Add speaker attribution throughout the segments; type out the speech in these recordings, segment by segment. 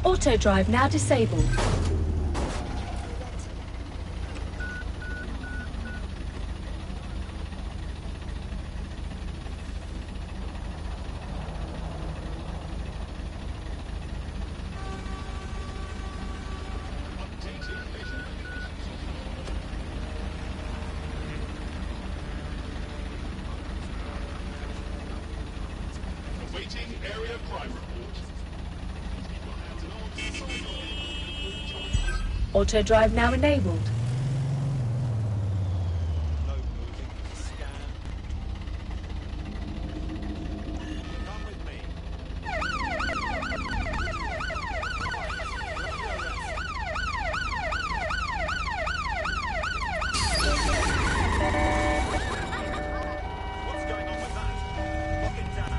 Speaker 1: Auto drive now disabled.
Speaker 2: Awaiting area crime report.
Speaker 1: Auto drive now enabled.
Speaker 2: No moving. Scan. Come with me. What's going on with that? Lock it down.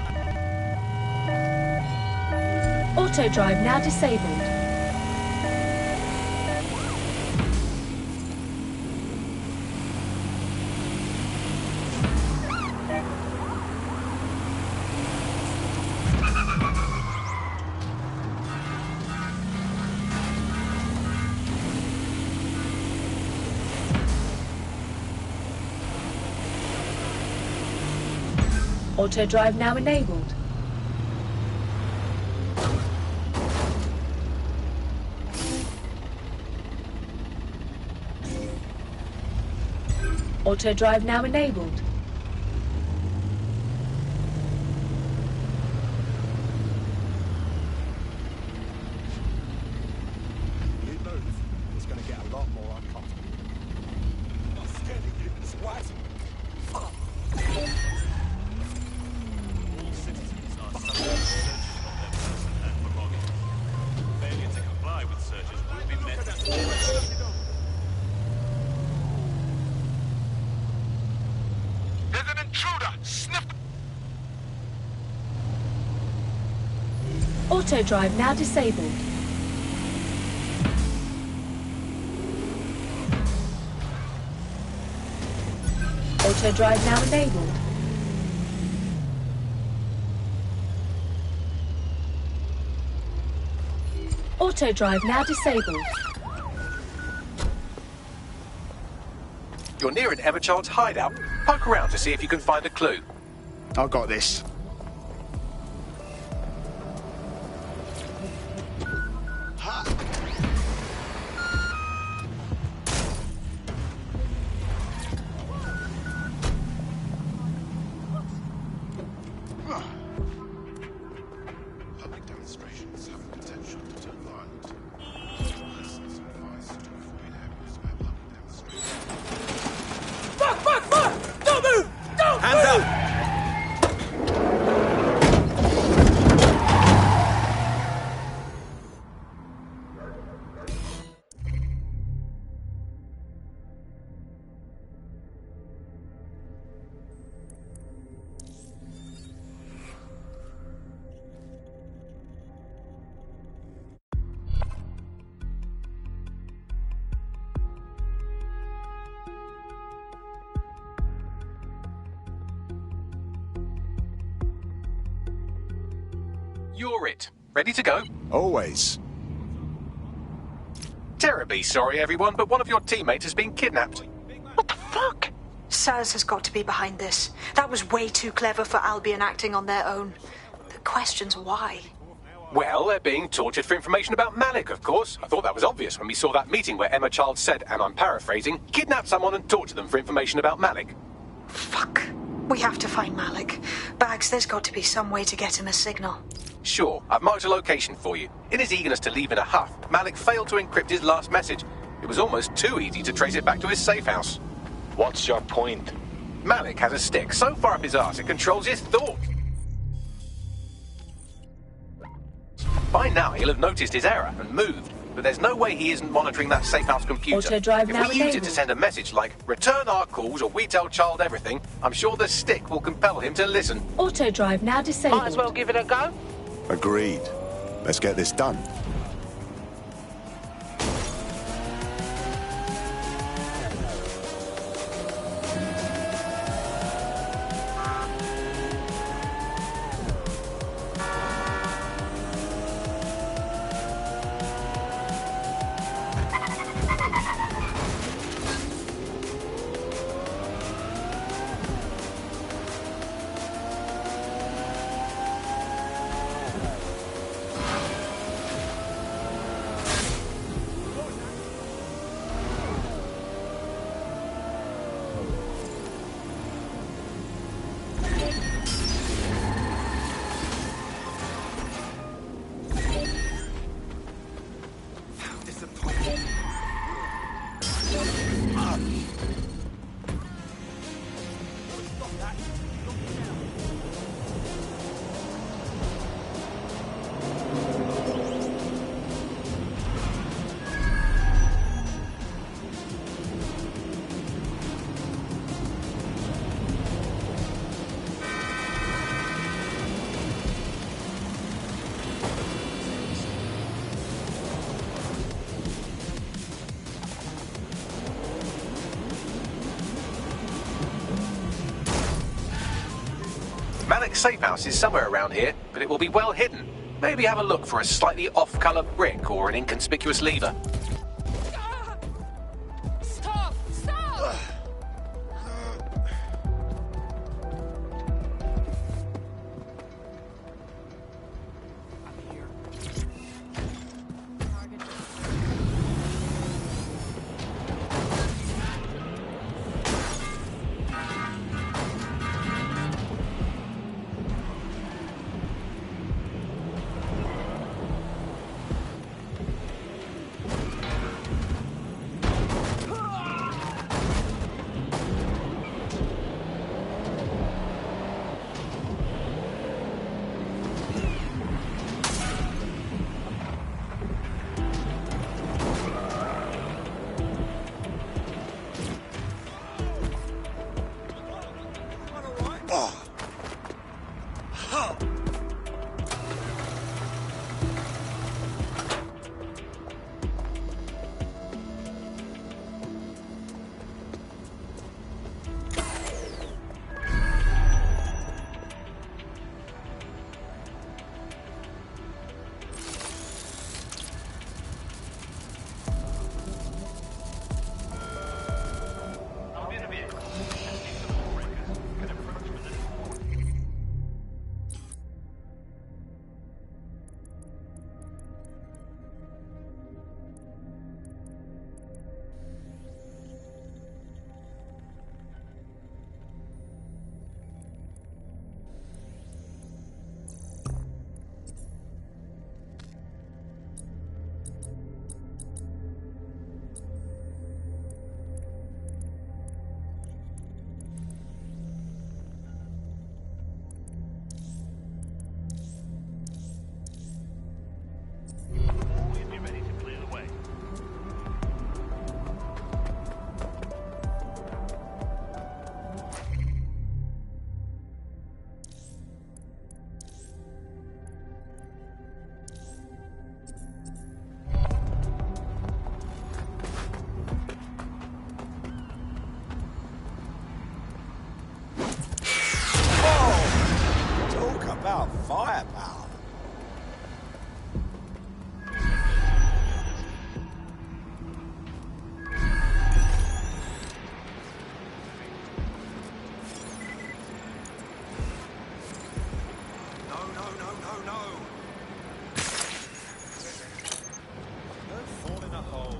Speaker 1: Auto drive now disabled. Auto drive now enabled. Auto drive now enabled.
Speaker 3: You move, it's going to get a lot more uncomfortable. I'm scared of you, swat.
Speaker 2: All citizens are subject to searches of their person and belongings. Failure to comply with searches will be met with
Speaker 3: There's an intruder! Sniff!
Speaker 1: Auto drive now disabled. Auto drive now enabled. Auto drive now disabled.
Speaker 4: You're near an Emma Child's hideout. Poke around to see if you can find a clue.
Speaker 3: I got this.
Speaker 5: Public demonstrations have the potential to turn violent. Lessons advised to avoid areas where public demonstrations.
Speaker 6: Fuck! Don't move! Don't
Speaker 2: hands
Speaker 6: move!
Speaker 2: up!
Speaker 4: You're it. Ready to go?
Speaker 3: Always.
Speaker 4: Terribly sorry, everyone, but one of your teammates has been kidnapped.
Speaker 7: What the fuck? SARS has got to be behind this. That was way too clever for Albion acting on their own. The question's why.
Speaker 4: Well, they're being tortured for information about Malik, of course. I thought that was obvious when we saw that meeting where Emma Child said, and I'm paraphrasing, kidnap someone and torture them for information about Malik.
Speaker 7: Fuck. We have to find Malik. Bags, there's got to be some way to get him a signal.
Speaker 4: Sure, I've marked a location for you. In his eagerness to leave in a huff, Malik failed to encrypt his last message. It was almost too easy to trace it back to his safe house.
Speaker 8: What's your point?
Speaker 4: Malik has a stick so far up his arse it controls his thoughts. By now, he'll have noticed his error and moved, but there's no way he isn't monitoring that safe house computer.
Speaker 1: Auto drive
Speaker 4: if
Speaker 1: now
Speaker 4: we use it
Speaker 1: enabled.
Speaker 4: to send a message like, return our calls or we tell Child everything, I'm sure the stick will compel him to listen.
Speaker 1: Auto drive now disabled.
Speaker 6: Might as well give it a go.
Speaker 3: Agreed. Let's get this done.
Speaker 4: Malik's safe house is somewhere around here, but it will be well hidden. Maybe have a look for a slightly off-colour brick or an inconspicuous lever.
Speaker 6: Stop! Stop!
Speaker 2: Always be ready to clear the way.
Speaker 3: Talk about firepower. No, no, no, no, no. Don't fall in a hole.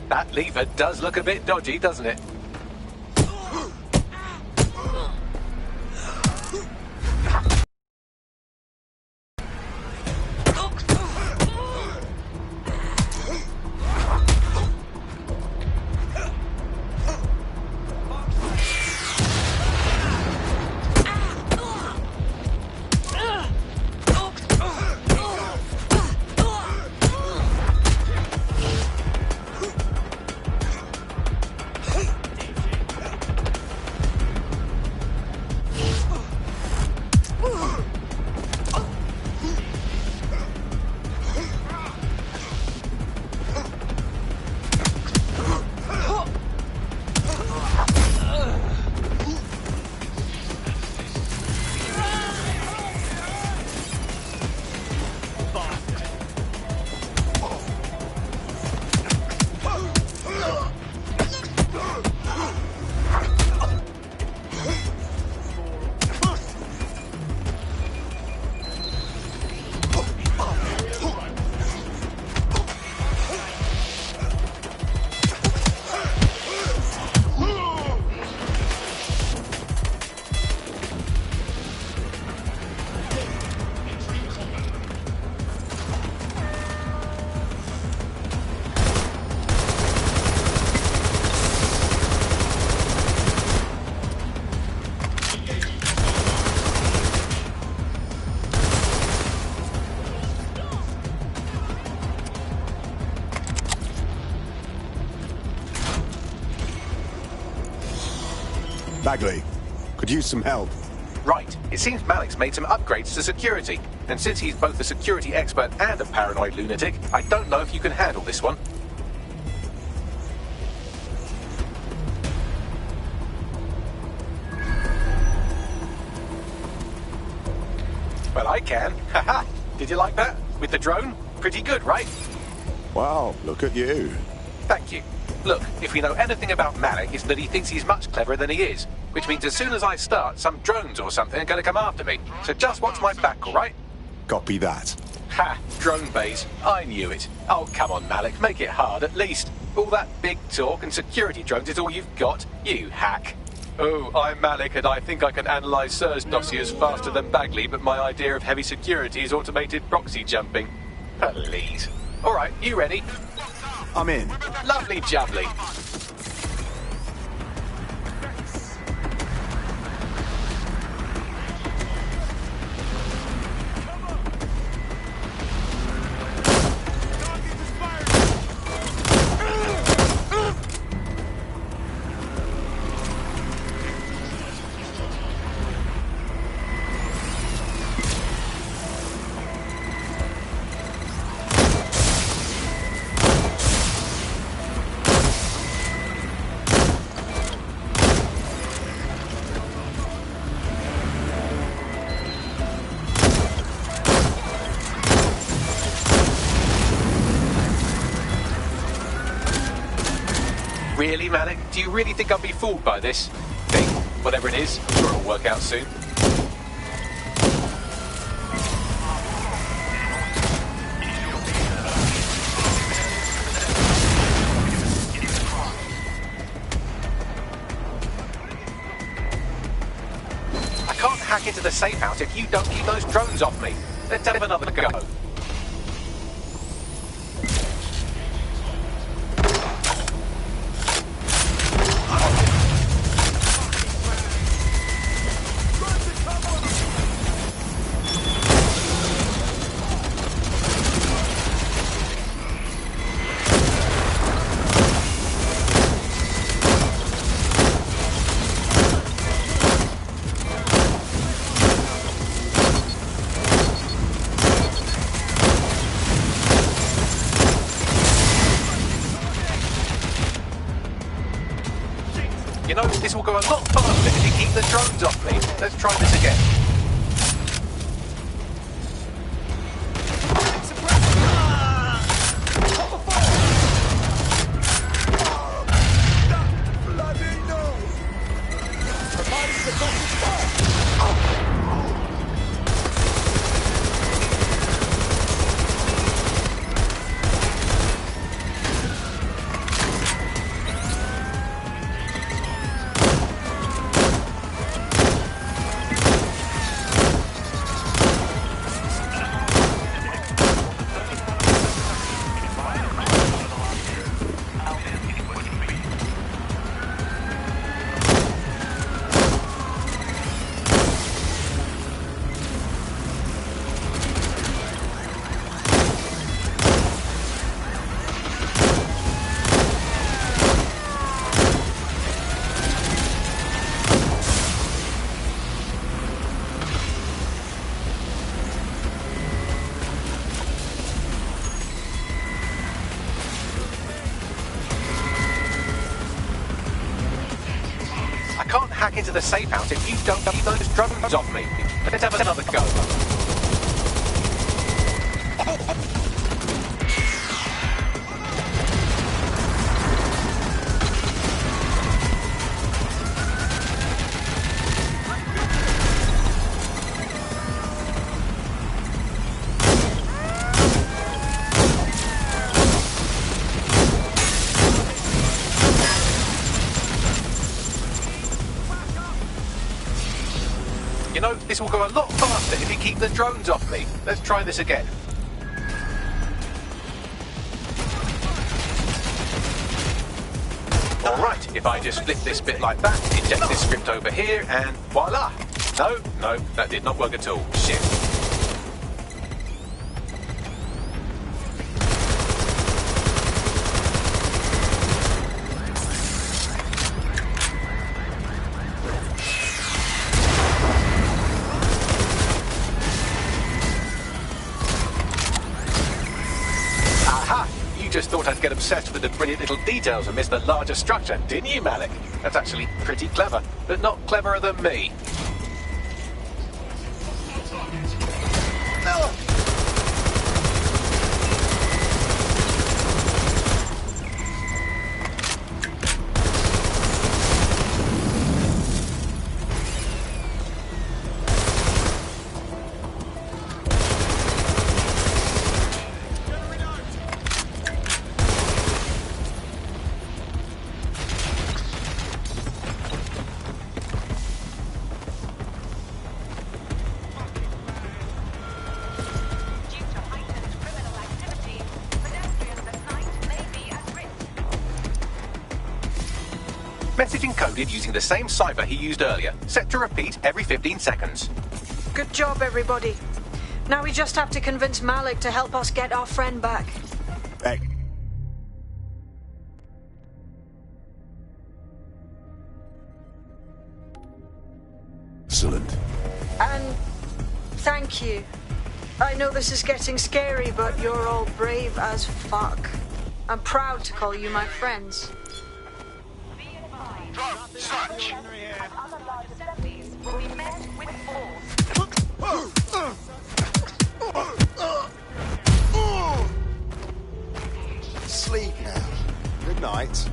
Speaker 4: That lever does look a bit dodgy, doesn't it?
Speaker 3: Bagley, could use some help.
Speaker 4: Right. It seems Malik's made some upgrades to security. And since he's both a security expert and a paranoid lunatic, I don't know if you can handle this one. Well, I can. Haha. Did you like that? With the drone? Pretty good, right?
Speaker 3: Wow, look at you.
Speaker 4: Thank you. Look, if we know anything about Malik, it's that he thinks he's much cleverer than he is. Which means as soon as I start, some drones or something are going to come after me. So just watch my back, all right?
Speaker 3: Copy that.
Speaker 4: Ha! Drone base. I knew it. Oh, come on, Malik. Make it hard, at least. All that big talk and security drones is all you've got, you hack. Oh, I'm Malik, and I think I can analyse Sir's dossiers faster than Bagley, but my idea of heavy security is automated proxy jumping. Please. All right, you ready?
Speaker 3: I'm in.
Speaker 4: Lovely jubbly. Really, Malik? Do you really think I'll be fooled by this thing? Whatever it is, I'm sure it'll work out soon. I can't hack into the safe house if you don't keep those drones off me. Let's have another go. You know, this will go a lot faster if you keep the drones off me. Let's try this again. I can't hack into the safe house if you don't keep those drones off me. Let's have another go. You know, this will go a lot faster if you keep the drones off me. Let's try this again. Alright, if I just flip this bit like that, eject this script over here, and voila! No, that did not work at all. Shit. just thought I'd get obsessed with the brilliant little details and miss the larger structure, didn't you, Malik? That's actually pretty clever, but not cleverer than me. Message encoded using the same cipher he used earlier, set to repeat every 15 seconds.
Speaker 7: Good job, everybody. Now we just have to convince Malik to help us get our friend back.
Speaker 3: Hey. Excellent.
Speaker 7: And thank you. I know this is getting scary, but you're all brave as fuck. I'm proud to call you my friends.
Speaker 5: Search.
Speaker 3: Sleep now. Good night.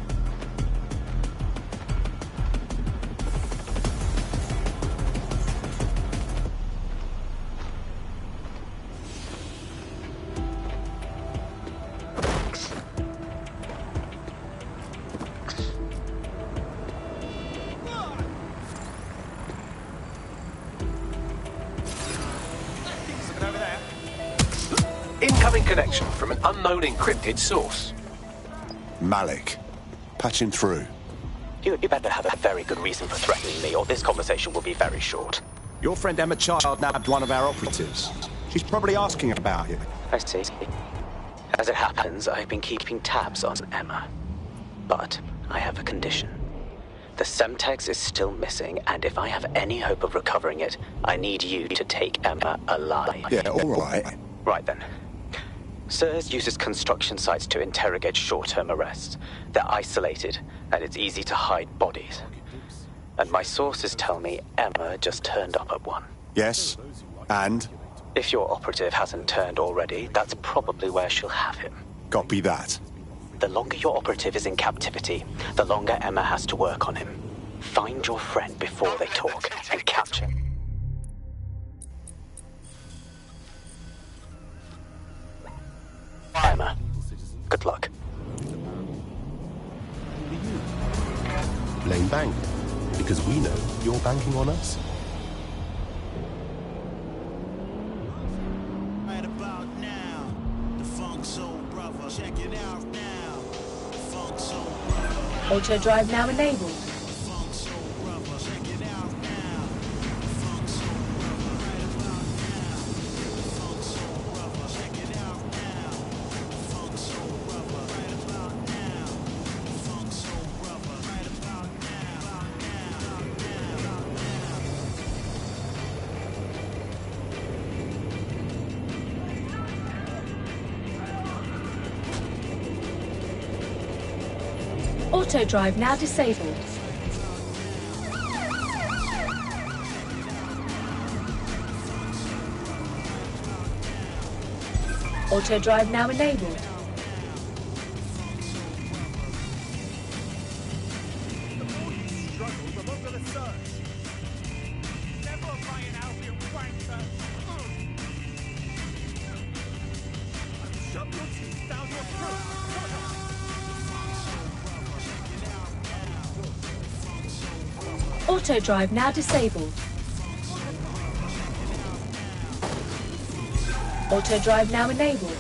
Speaker 4: Incoming connection from an unknown encrypted source.
Speaker 3: Malik. Patching through.
Speaker 9: You better have a very good reason for threatening me, or this conversation will be very short.
Speaker 3: Your friend Emma Child nabbed one of our operatives. She's probably asking about you.
Speaker 9: I see. As it happens, I've been keeping tabs on Emma. But I have a condition. The Semtex is still missing, and if I have any hope of recovering it, I need you to take Emma alive.
Speaker 3: Yeah, all right.
Speaker 9: Right then. SIRS uses construction sites to interrogate short-term arrests. They're isolated, and it's easy to hide bodies. And my sources tell me Emma just turned up at one.
Speaker 3: Yes? And?
Speaker 9: If your operative hasn't turned already, that's probably where she'll have him.
Speaker 3: Copy that.
Speaker 9: The longer your operative is in captivity, the longer Emma has to work on him. Find your friend before they talk and capture him. Emma, good luck.
Speaker 10: Blame bank. Because we know you're banking on us.
Speaker 11: Right about now, the Funk Soul Brother. Check it out now. The Funk Soul Brother.
Speaker 1: Auto drive now enabled.
Speaker 11: Funk Soul Brother. Check it out now. The Funk Soul Brother. Right about now. The Funk Soul Brother. Check it out now. The Funk Soul Brother. Right about now. The Funk Soul Brother. Right about now.
Speaker 1: Auto drive now disabled. Auto drive now enabled. Auto drive now disabled. Auto drive now enabled.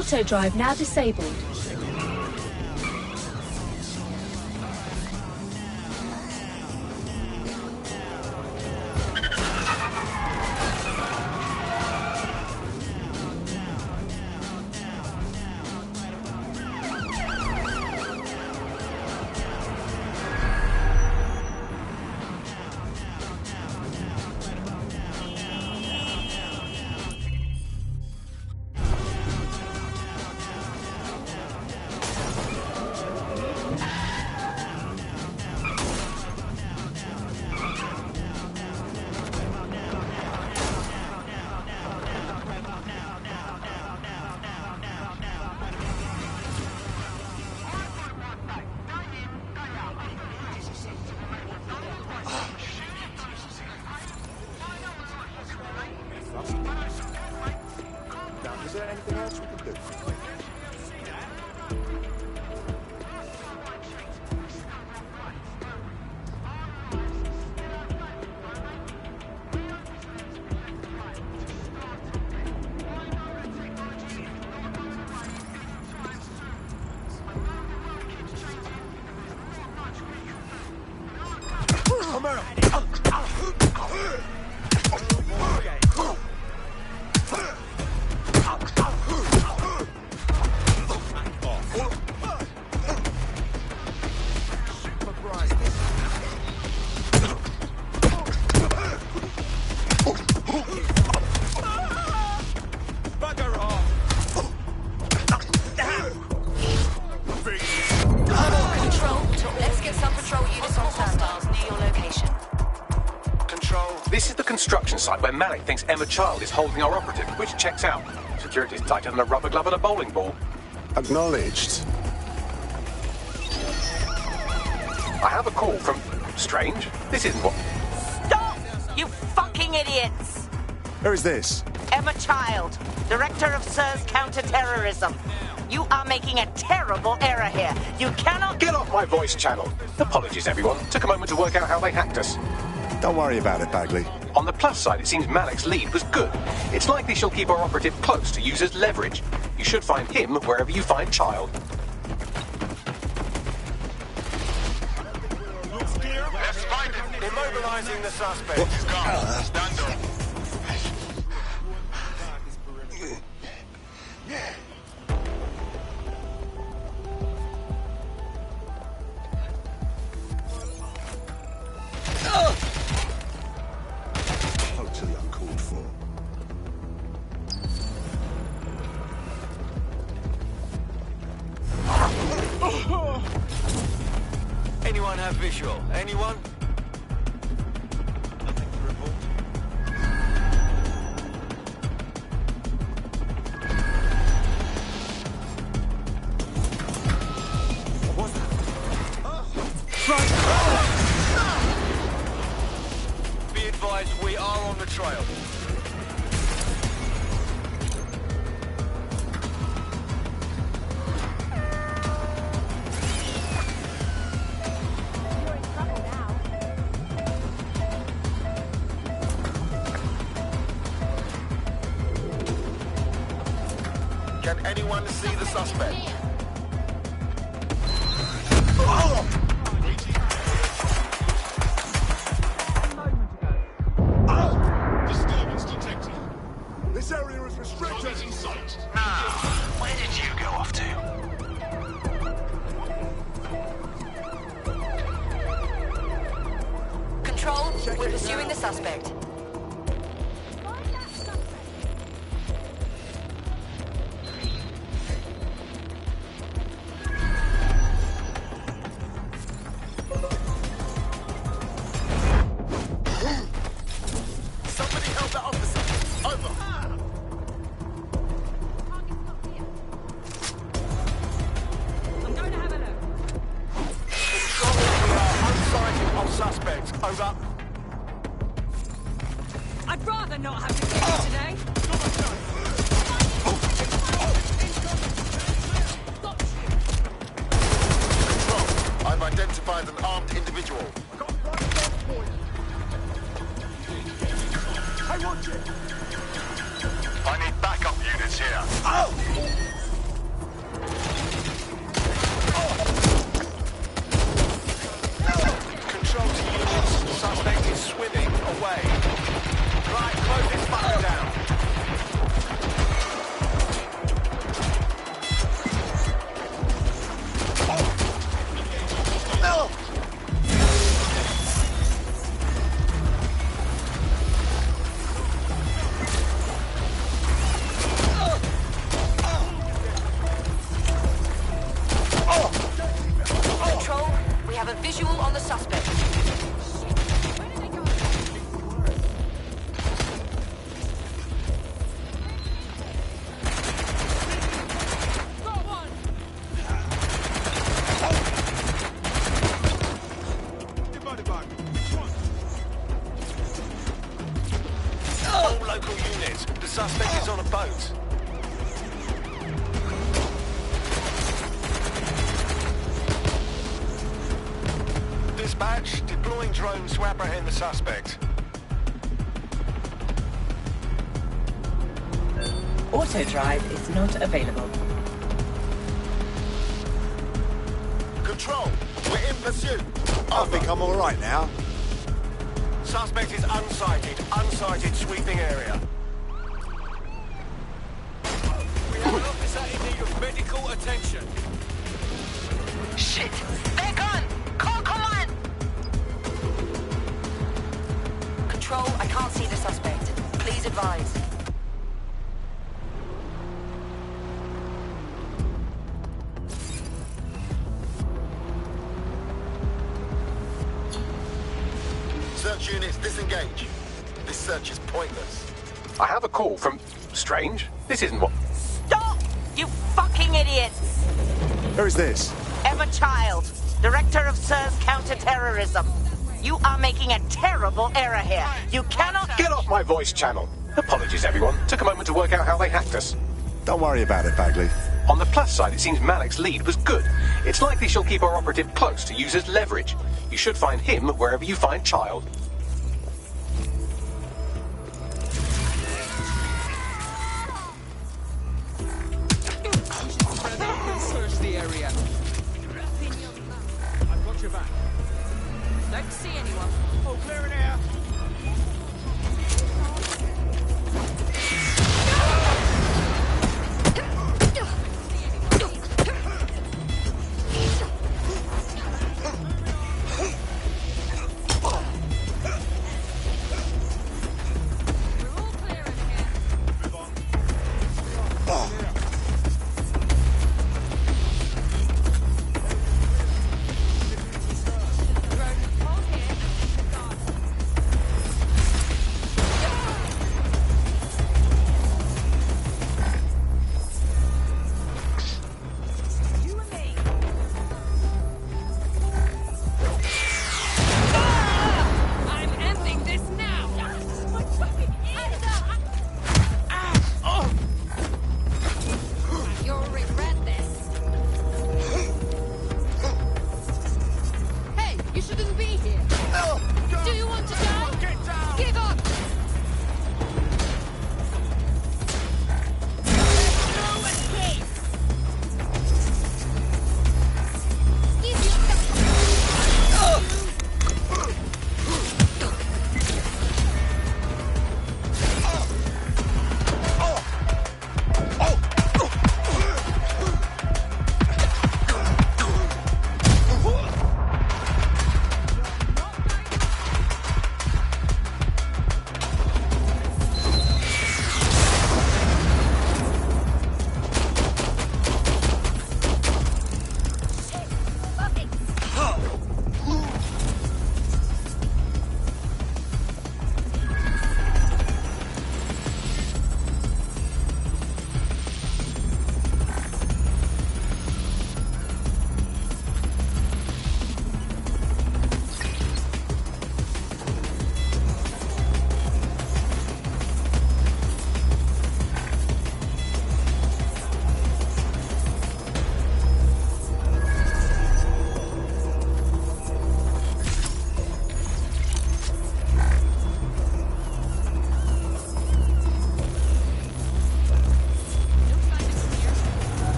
Speaker 1: Auto drive now disabled.
Speaker 3: Now, is there anything else we can do?
Speaker 4: This is the construction site where Malik thinks Emma Child is holding our operative, which checks out. Security's tighter than a rubber glove and a bowling ball.
Speaker 3: Acknowledged.
Speaker 4: I have a call from... Strange. This isn't what...
Speaker 12: Stop! You fucking idiots!
Speaker 3: Who is this?
Speaker 12: Emma Child, Director of SIRS Counter-Terrorism. You are making a terrible error here. You cannot...
Speaker 4: Get off my voice channel. Apologies, everyone. Took a moment to work out how they hacked us.
Speaker 3: Don't worry about it, Bagley.
Speaker 4: On the plus side, it seems Malik's lead was good. It's likely she'll keep our operative close to use as leverage. You should find him wherever you find Child.
Speaker 5: Let's find him. Immobilizing the suspect. Stand up.
Speaker 3: Totally uncalled for.
Speaker 5: Anyone have visual? Anyone? Nothing to report. What was that? Be advised, we are on the trail. Can anyone see the suspect?
Speaker 3: Disturbance detected. This area is restricted.
Speaker 5: In sight.
Speaker 8: Where did you go off to?
Speaker 13: Control, we're pursuing the suspect.
Speaker 5: Somebody help that officer. Over.
Speaker 6: I'm going to have a look.
Speaker 5: Control, we are unsighted of suspects. Over.
Speaker 6: I'd rather not have to get you today.
Speaker 5: Control, I've identified an armed individual.
Speaker 3: Hey, watch it!
Speaker 5: I need backup units here.
Speaker 13: Visual on the suspect.
Speaker 8: All local units. The suspect is on a boat. Dispatch, deploying drones to apprehend the suspect.
Speaker 14: Auto drive is not available.
Speaker 3: Control, we're in pursuit. I think I'm all right now.
Speaker 8: Suspect is unsighted. Unsighted sweeping area.
Speaker 11: We have an officer in need of medical attention.
Speaker 12: Shit! They're gone! Call command!
Speaker 13: Control, I can't see the suspect. Please advise.
Speaker 3: Search units, disengage. This search is pointless.
Speaker 4: I have a call from... Strange? This isn't what...
Speaker 12: Stop! You fucking idiots!
Speaker 3: Who is this?
Speaker 12: Emma Child, Director of SIRS Counter-Terrorism. You are making a terrible error here. You cannot...
Speaker 4: Get off my voice channel. Apologies, everyone. Took a moment to work out how they hacked us.
Speaker 3: Don't worry about it, Bagley.
Speaker 4: On the plus side, it seems Malik's lead was good. It's likely she'll keep our operative close to use as leverage. You should find him wherever you find Child.
Speaker 11: Search the area. I've got your back.
Speaker 6: Don't see anyone.
Speaker 11: Oh, clear it air.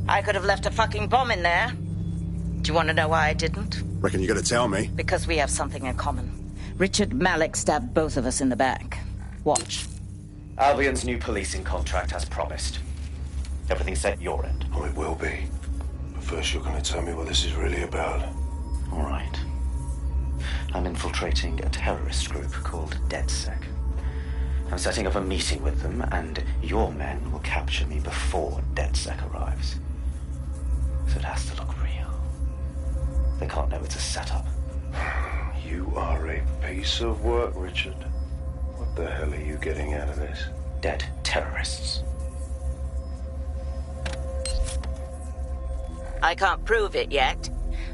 Speaker 12: I could have left a fucking bomb in there. Do you want to know why I didn't?
Speaker 3: Reckon you're gonna tell me?
Speaker 12: Because we have something in common. Richard Malik stabbed both of us in the back. Watch.
Speaker 15: Albion's new policing contract as promised.
Speaker 9: Everything set your end?
Speaker 5: Oh, it will be. But first you're going to tell me what this is really about.
Speaker 9: All right. I'm infiltrating a terrorist group called DedSec. I'm setting up a meeting with them, and your men will capture me before DedSec arrives. So it has to look real. They can't know it's a setup.
Speaker 5: You are a piece of work, Richard. What the hell are you getting out of this?
Speaker 9: Dead terrorists.
Speaker 12: I can't prove it yet,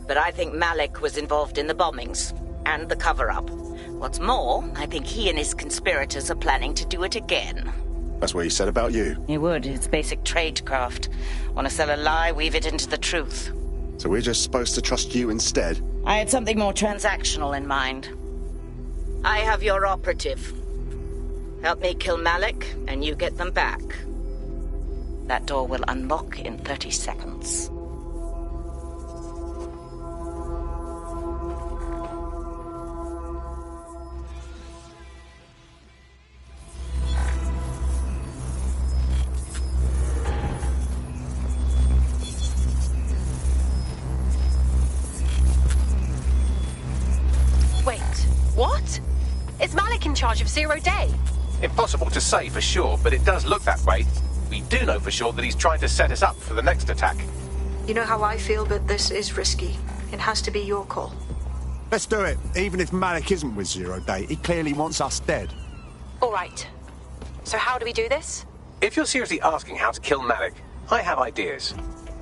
Speaker 12: but I think Malik was involved in the bombings and the cover-up. What's more, I think he and his conspirators are planning to do it again.
Speaker 3: That's what he said about you.
Speaker 12: He would. It's basic tradecraft. Want to sell a lie, weave it into the truth.
Speaker 3: So we're just supposed to trust you instead?
Speaker 12: I had something more transactional in mind. I have your operative. Help me kill Malik, and you get them back. That door will unlock in 30 seconds.
Speaker 15: Wait, what? Is Malik in charge of Zero Day?
Speaker 4: Impossible to say for sure, but it does look that way. We do know for sure that he's trying to set us up for the next attack.
Speaker 7: You know how I feel, but this is risky. It has to be your call.
Speaker 3: Let's do it. Even if Malik isn't with Zero Day, he clearly wants us dead.
Speaker 15: All right. So how do we do this?
Speaker 4: If you're seriously asking how to kill Malik, I have ideas.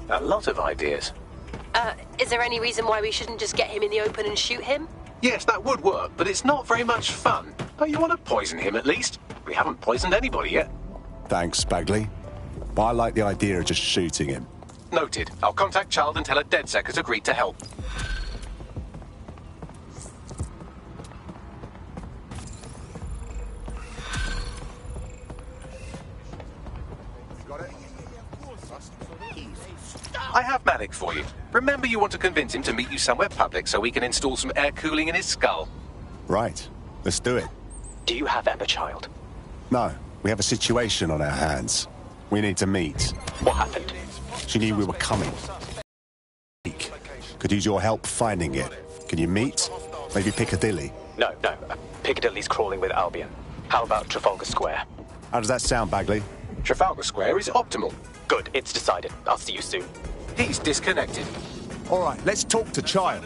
Speaker 4: A lot of ideas.
Speaker 15: Is there any reason why we shouldn't just get him in the open and shoot him?
Speaker 4: Yes, that would work, but it's not very much fun. Don't you want to poison him at least? We haven't poisoned anybody yet.
Speaker 3: Thanks, Bagley. But I like the idea of just shooting him.
Speaker 4: Noted. I'll contact Child and tell her DedSec has agreed to help. I have Malik for you. Remember, you want to convince him to meet you somewhere public so we can install some air cooling in his skull.
Speaker 3: Right. Let's do it.
Speaker 9: Do you have Emma, Child?
Speaker 3: No. We have a situation on our hands. We need to meet.
Speaker 9: What happened?
Speaker 3: She knew we were coming. Could use your help finding it. Can you meet? Maybe Piccadilly?
Speaker 9: No. Piccadilly's crawling with Albion. How about Trafalgar Square?
Speaker 3: How does that sound, Bagley?
Speaker 4: Trafalgar Square is optimal.
Speaker 9: Good, it's decided. I'll see you soon.
Speaker 4: He's disconnected.
Speaker 3: All right, let's talk to Child.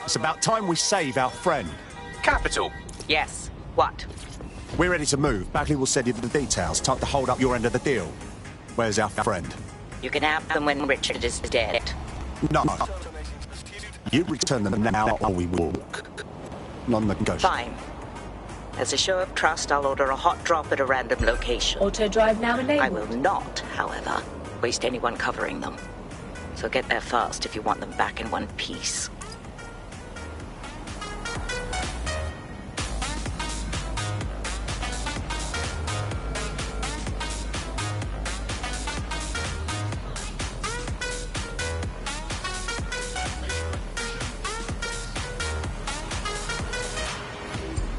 Speaker 3: It's about time we save our friend.
Speaker 4: Capital.
Speaker 12: Yes. What?
Speaker 3: We're ready to move. Bagley will send you the details. Time to hold up your end of the deal. Where's our friend?
Speaker 12: You can have them when Richard is dead.
Speaker 3: No. You return them now or we walk. Non-negotiable.
Speaker 12: Fine. As a show of trust, I'll order a hot drop at a random location.
Speaker 1: Auto drive now enabled.
Speaker 12: I will not, however, waste anyone covering them. So get there fast if you want them back in one piece.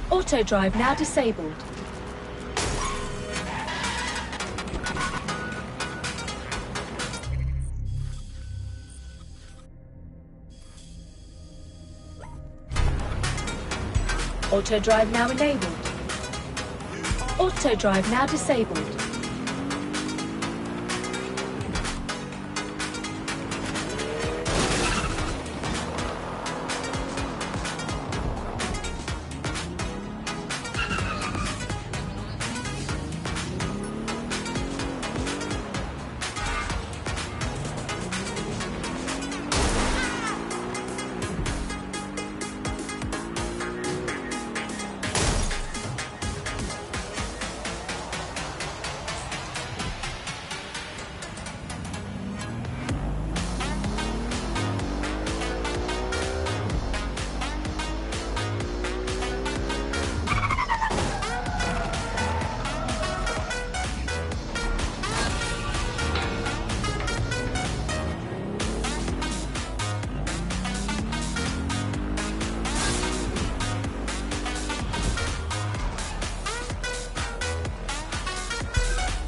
Speaker 1: Auto drive now disabled. Auto drive now enabled. Auto drive now disabled.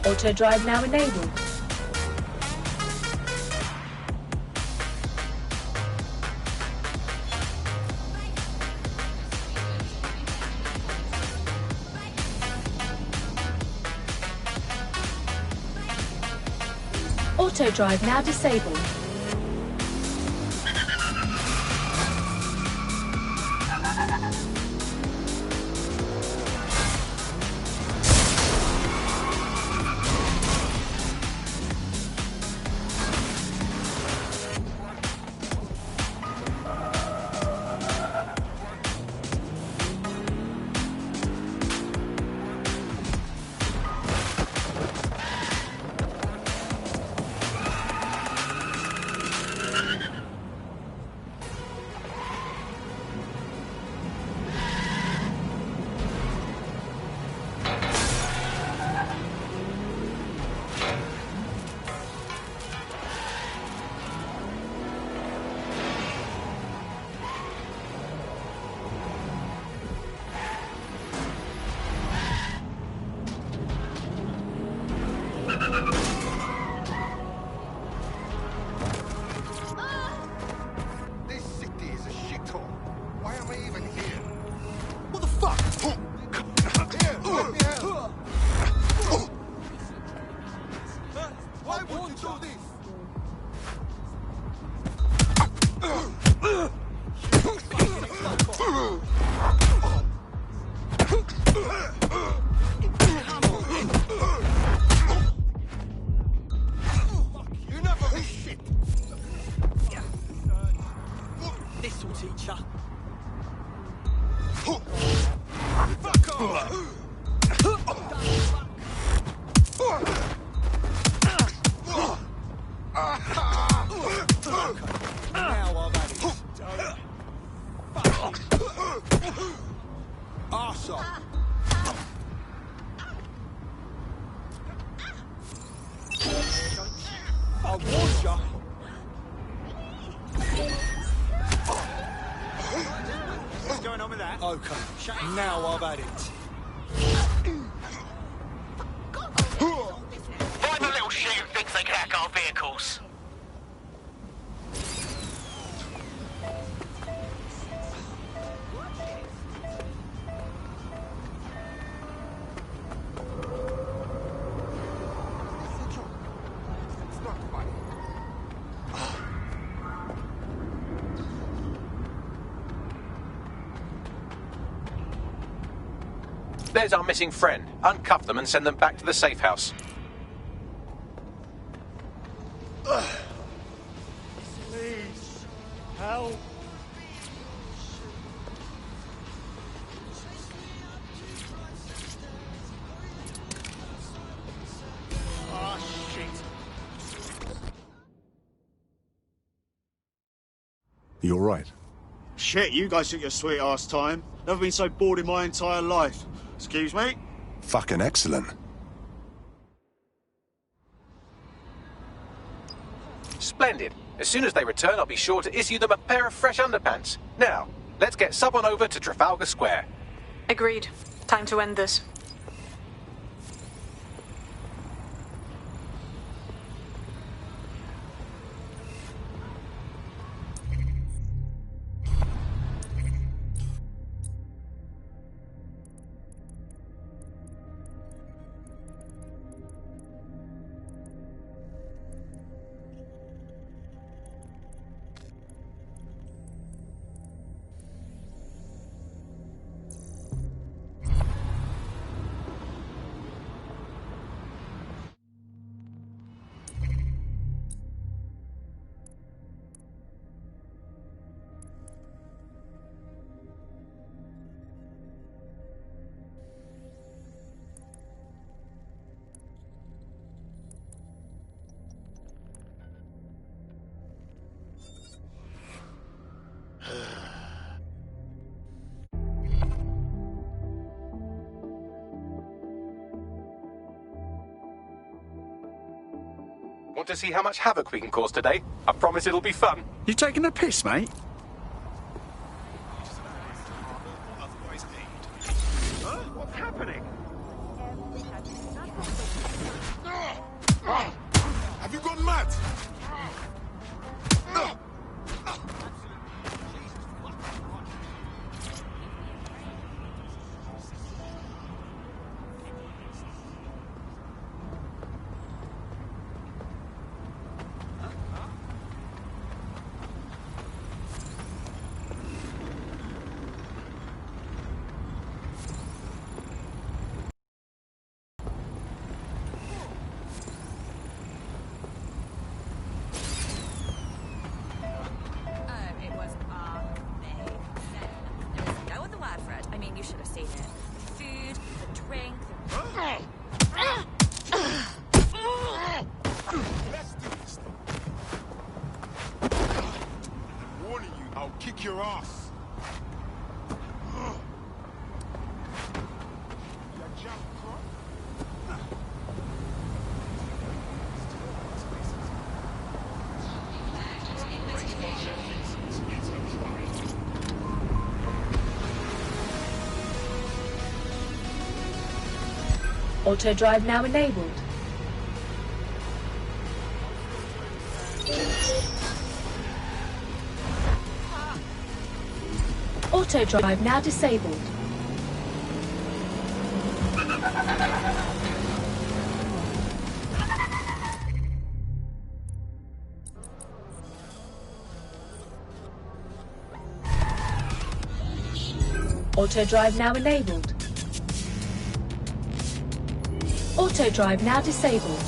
Speaker 1: Auto drive now enabled. Auto drive now disabled.
Speaker 3: This city is a shithole. Why am I even here? What the fuck? Here, let me help. Why would you do this? You never be shit.
Speaker 11: This'll teach ya.
Speaker 3: Fuck off.
Speaker 11: Now I've had it.
Speaker 3: Arsehole.
Speaker 11: I warned ya. What's going on with that? Okay, now I've had it.
Speaker 8: Find the little shit who thinks they can hack our vehicles.
Speaker 3: It's not funny.
Speaker 4: There's our missing friend. Uncuff them and send them back to the safe house.
Speaker 3: Please, help. Ah, shit.
Speaker 10: You all right?
Speaker 16: Shit, you guys took your sweet ass time. Never been so bored in my entire life. Excuse me?
Speaker 10: Fucking excellent.
Speaker 4: Splendid. As soon as they return, I'll be sure to issue them a pair of fresh underpants. Now, let's get someone over to Trafalgar Square.
Speaker 7: Agreed. Time to end this.
Speaker 4: Want to see how much havoc we can cause today? I promise it'll be fun.
Speaker 16: You taking a piss, mate?
Speaker 3: What's happening? Have you gone mad?
Speaker 1: Auto drive now enabled. Auto drive now disabled. Auto drive now enabled. Auto drive now disabled.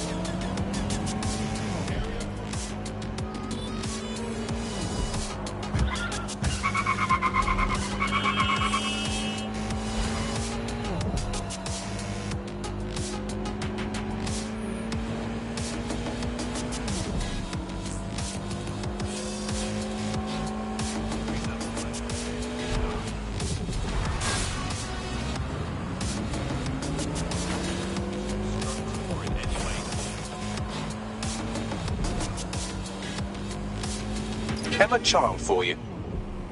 Speaker 4: Emma Child for you.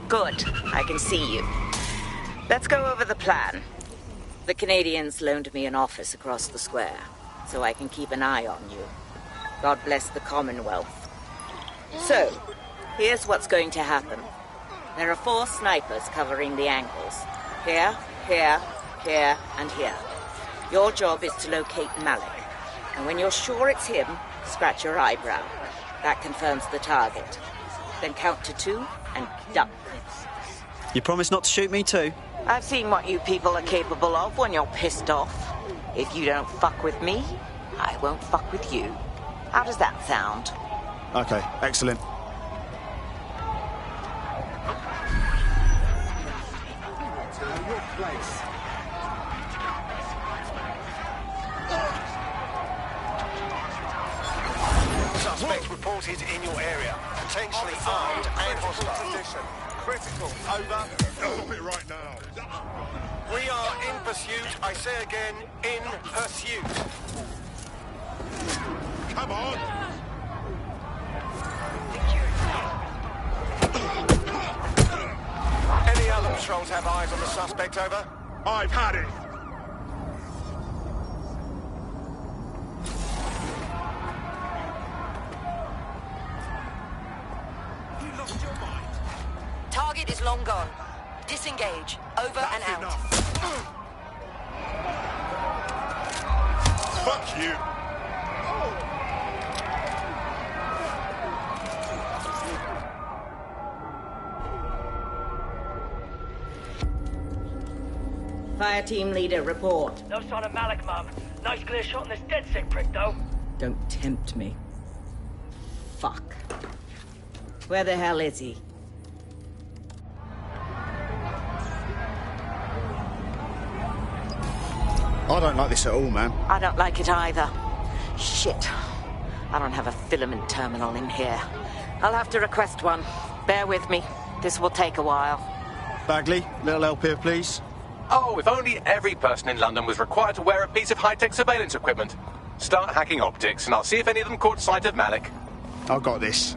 Speaker 12: Good. I can see you. Let's go over the plan. The Canadians loaned me an office across the square, so I can keep an eye on you. God bless the Commonwealth. So, here's what's going to happen. There are 4 snipers covering the angles. Here, here, here, and here. Your job is to locate Malik. And when you're sure it's him, scratch your eyebrow. That confirms the target. Then count to 2 and duck.
Speaker 17: You promise not to shoot me too?
Speaker 12: I've seen what you people are capable of when you're pissed off. If you don't fuck with me, I won't fuck with you. How does that sound?
Speaker 16: Okay, excellent.
Speaker 8: Suspect reported in your area. Potentially armed and hostile.
Speaker 3: Position. Critical. Over. Stop it right now.
Speaker 8: We are in pursuit. I say again, in pursuit.
Speaker 3: Come on.
Speaker 8: Any other patrols have eyes on the suspect, over?
Speaker 3: I've had it.
Speaker 13: Target is long gone. Disengage. Over and out.
Speaker 3: Fuck you.
Speaker 12: Fire team leader, report.
Speaker 18: No sign of Malik, Mum. Nice clear shot on this dead sick prick, though.
Speaker 12: Don't tempt me. Fuck. Where the hell is he?
Speaker 16: I don't like this at all, man.
Speaker 12: I don't like it either. Shit. I don't have a filament terminal in here. I'll have to request one. Bear with me. This will take a while.
Speaker 16: Bagley, little help here, please.
Speaker 4: Oh, if only every person in London was required to wear a piece of high-tech surveillance equipment. Start hacking optics, and I'll see if any of them caught sight of Malik.
Speaker 16: I've got this.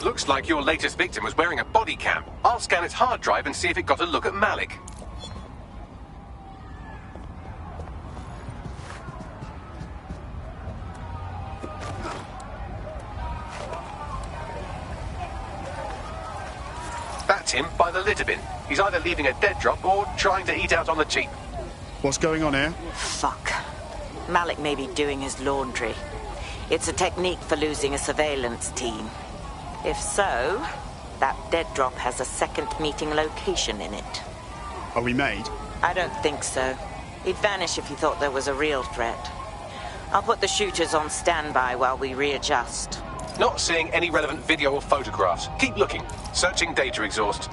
Speaker 4: Looks like your latest victim was wearing a body cam. I'll scan its hard drive and see if it got a look at Malik. That's him by the litter bin. He's either leaving a dead drop or trying to eat out on the cheap.
Speaker 16: What's going on here?
Speaker 12: Fuck. Malik may be doing his laundry. It's a technique for losing a surveillance team. If so, that dead drop has a second meeting location in it.
Speaker 16: Are we made?
Speaker 12: I don't think so. He'd vanish if he thought there was a real threat. I'll put the shooters on standby while we readjust.
Speaker 4: Not seeing any relevant video or photographs. Keep looking. Searching data exhaust.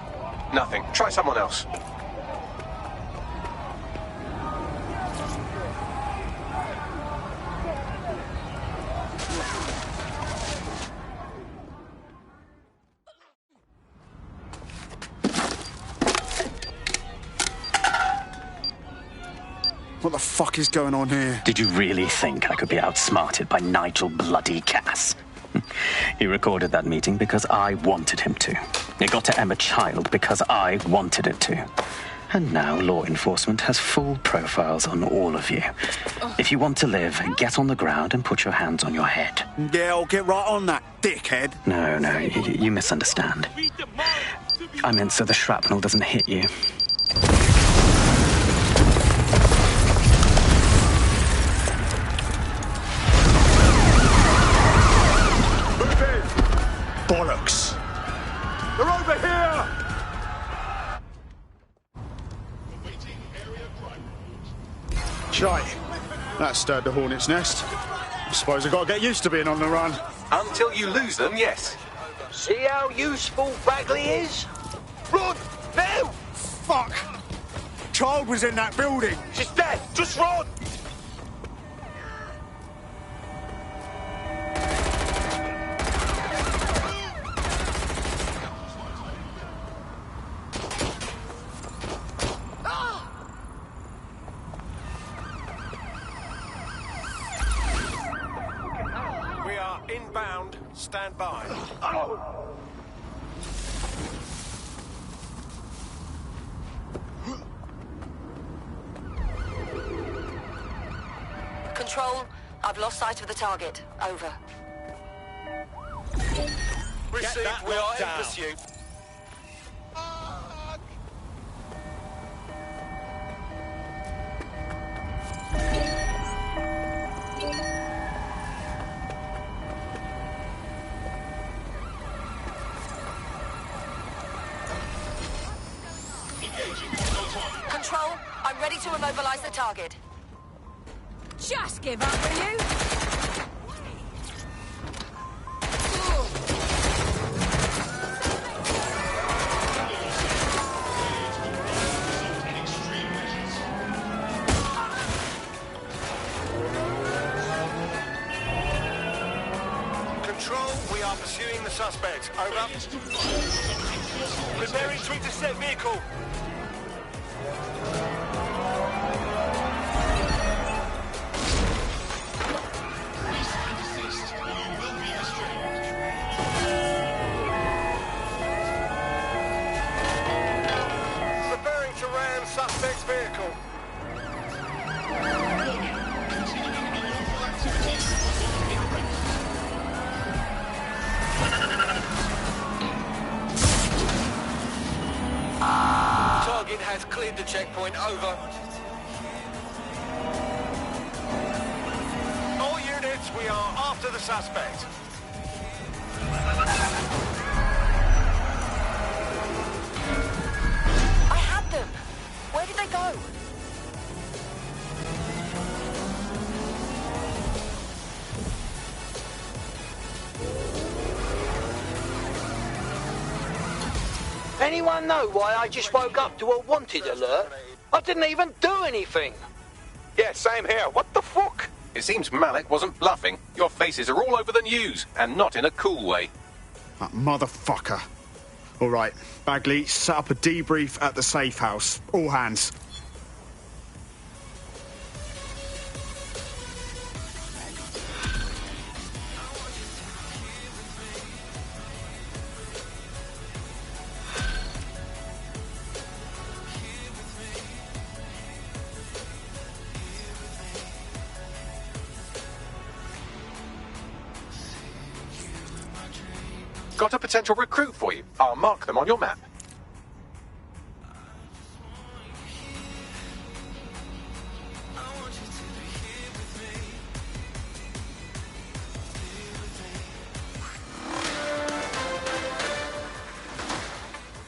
Speaker 4: Nothing. Try someone else.
Speaker 16: What the fuck is going on here?
Speaker 9: Did you really think I could be outsmarted by Nigel bloody Cass? He recorded that meeting because I wanted him to. It got to Emma Child because I wanted it to. And now law enforcement has full profiles on all of you. If you want to live, get on the ground and put your hands on your head.
Speaker 16: Yeah, I'll get right on that, dickhead.
Speaker 9: No, you misunderstand. I meant so the shrapnel doesn't hit you.
Speaker 16: Bollocks. They're over here! Shite. That stirred the hornet's nest. I suppose I've got to get used to being on the run.
Speaker 4: Until you lose them, yes.
Speaker 18: See how useful Bagley is? Run! Now!
Speaker 16: Fuck! Child was in that building.
Speaker 18: She's dead! Just run!
Speaker 8: We are inbound. Stand by.
Speaker 13: Control, I've lost sight of the target. Over.
Speaker 8: Received. We are in pursuit.
Speaker 13: Control, I'm ready to immobilize the target.
Speaker 6: Just give up, will you?
Speaker 8: Control, we are pursuing the suspect. Over. Preparing to intercept vehicle. Preparing to ram suspect's vehicle. Target has cleared the checkpoint. Over. All units, we are after the suspect.
Speaker 13: I had them! Where did they go?
Speaker 18: Anyone know why I just woke up to a wanted alert? I didn't even do anything.
Speaker 4: Yeah, same here. What the fuck? It seems Malik wasn't bluffing. Your faces are all over the news, and not in a cool way.
Speaker 16: That motherfucker. All right, Bagley, set up a debrief at the safe house. All hands.
Speaker 4: Got a potential recruit for you. I'll mark them on your map.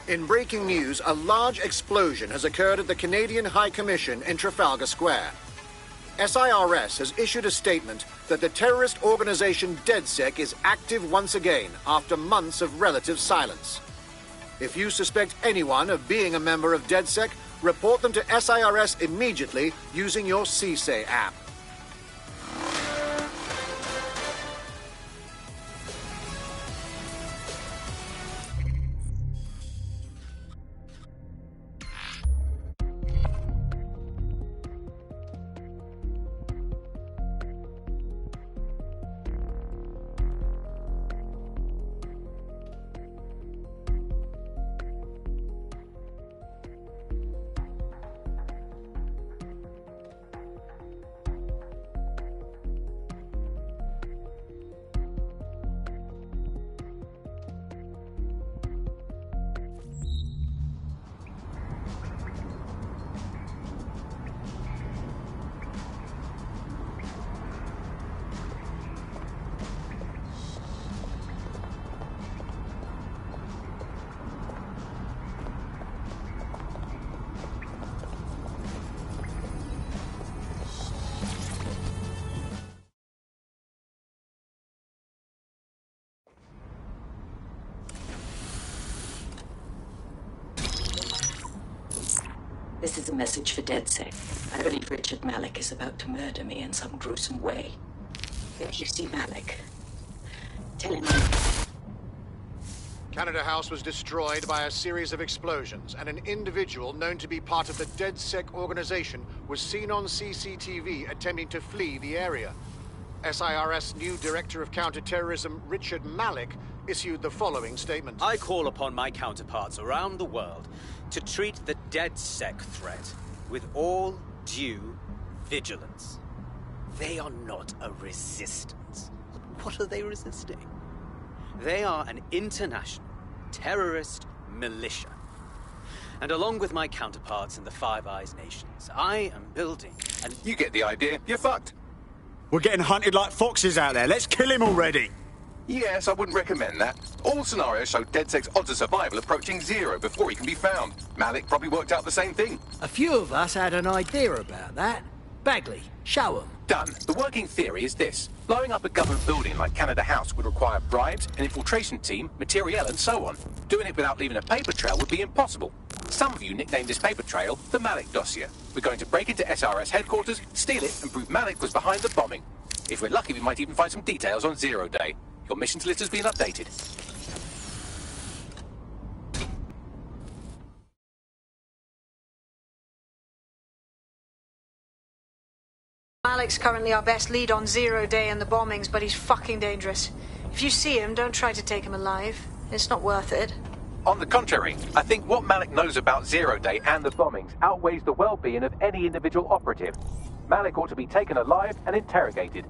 Speaker 19: In breaking news, a large explosion has occurred at the Canadian High Commission in Trafalgar Square. SIRS has issued a statement that the terrorist organization DedSec is active once again after months of relative silence. If you suspect anyone of being a member of DedSec, report them to SIRS immediately using your CSAY app.
Speaker 14: This is a message for DedSec. I believe Richard Malik is about to murder me in some gruesome way. If you see Malik, tell him
Speaker 19: Canada House was destroyed by a series of explosions, and an individual known to be part of the DedSec organization was seen on CCTV attempting to flee the area. SIRS new Director of Counterterrorism Richard Malik issued the following statement.
Speaker 20: I call upon my counterparts around the world to treat the DedSec threat with all due vigilance. They are not a resistance. What are they resisting? They are an international terrorist militia. And along with my counterparts in the Five Eyes nations, I am building an...
Speaker 4: You get the idea. You're fucked.
Speaker 16: We're getting hunted like foxes out there. Let's kill him already.
Speaker 4: Yes, I wouldn't recommend that. All scenarios show DedSec's odds of survival approaching 0 before he can be found. Malik probably worked out the same thing.
Speaker 18: A few of us had an idea about that. Bagley, show 'em.
Speaker 4: Done. The working theory is this. Blowing up a government building like Canada House would require bribes, an infiltration team, materiel, and so on. Doing it without leaving a paper trail would be impossible. Some of you nicknamed this paper trail the Malik dossier. We're going to break into SRS headquarters, steal it, and prove Malik was behind the bombing. If we're lucky, we might even find some details on 0 Day. Your missions list has been updated.
Speaker 7: Malik's currently our best lead on 0 Day and the bombings, but he's fucking dangerous. If you see him, don't try to take him alive. It's not worth it.
Speaker 4: On the contrary, I think what Malik knows about 0 Day and the bombings outweighs the well-being of any individual operative. Malik ought to be taken alive and interrogated.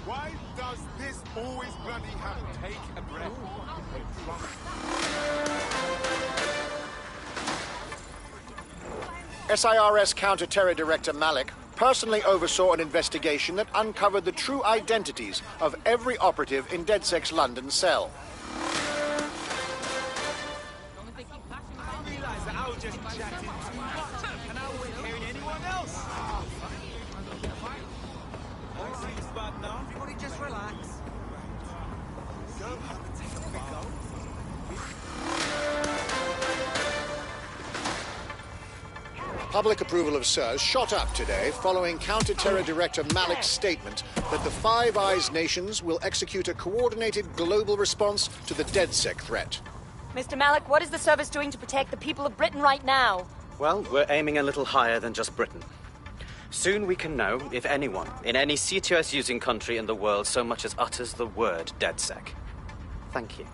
Speaker 3: Why does this always bloody happen? Take a breath.
Speaker 19: SIRS Counter-Terror Director Malik personally oversaw an investigation that uncovered the true identities of every operative in DedSec's London cell. public approval of SIRS shot up today following Counter-Terror Director Malik's statement that the Five Eyes nations will execute a coordinated global response to the DedSec threat.
Speaker 13: Mr. Malik, what is the service doing to protect the people of Britain right now?
Speaker 17: Well, we're aiming a little higher than just Britain. Soon we can know if anyone in any CTOS-using country in the world so much as utters the word DedSec. Thank you.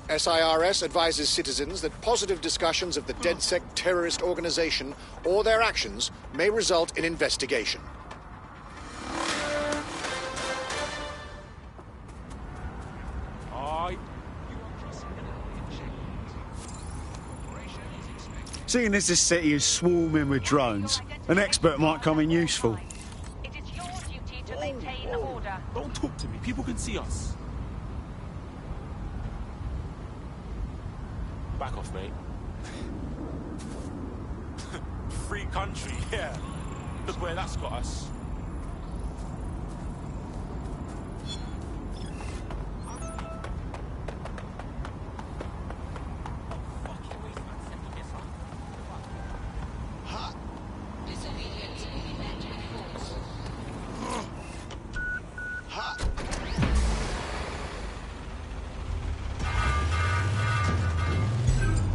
Speaker 19: SIRS advises citizens that positive discussions of the DedSec terrorist organization or their actions may result in investigation.
Speaker 16: Seeing as this city is swarming with drones, an expert might come in useful.
Speaker 2: Don't talk to me. People can see us. Back off, mate. Free country, yeah. Look where that's got us.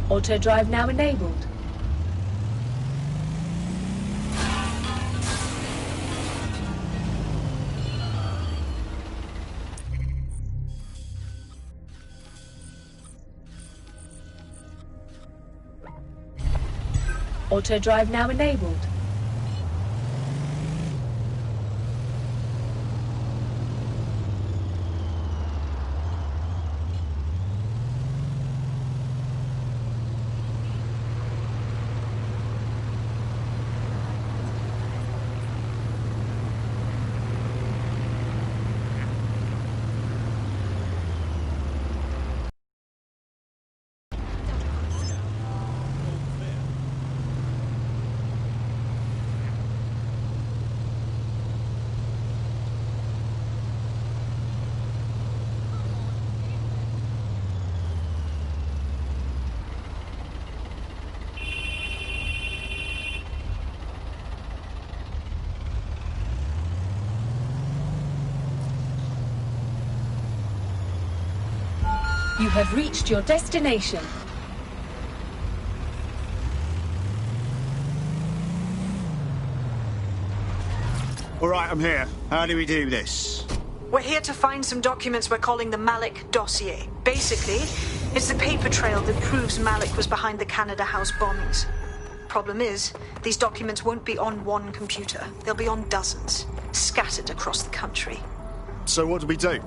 Speaker 1: Auto drive now enabled. Auto drive now enabled. You have reached your destination.
Speaker 16: All right, I'm here. How do we do this?
Speaker 7: We're here to find some documents we're calling the Malik dossier. Basically, it's the paper trail that proves Malik was behind the Canada House bombings. Problem is, these documents won't be on one computer. They'll be on dozens, scattered across the country.
Speaker 16: So what do we do?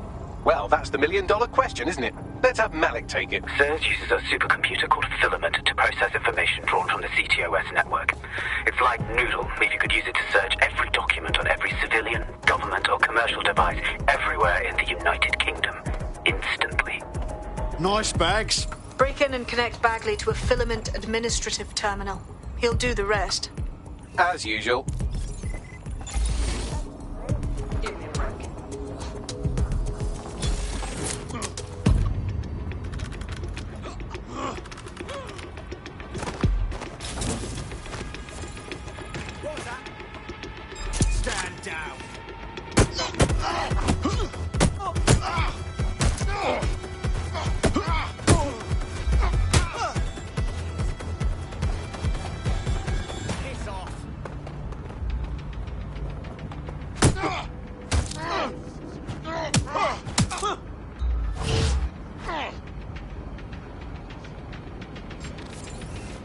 Speaker 4: Well, that's the million-dollar question, isn't it? Let's have Malik take it.
Speaker 9: SIRS uses a supercomputer called Filament to process information drawn from the CTOS network. It's like Noodle, if you could use it to search every document on every civilian, government or commercial device everywhere in the United Kingdom, instantly.
Speaker 16: Nice bags.
Speaker 7: Break in and connect Bagley to a Filament administrative terminal. He'll do the rest.
Speaker 4: As usual.
Speaker 11: Stand down. Piss off.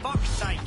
Speaker 11: Fuck's sake.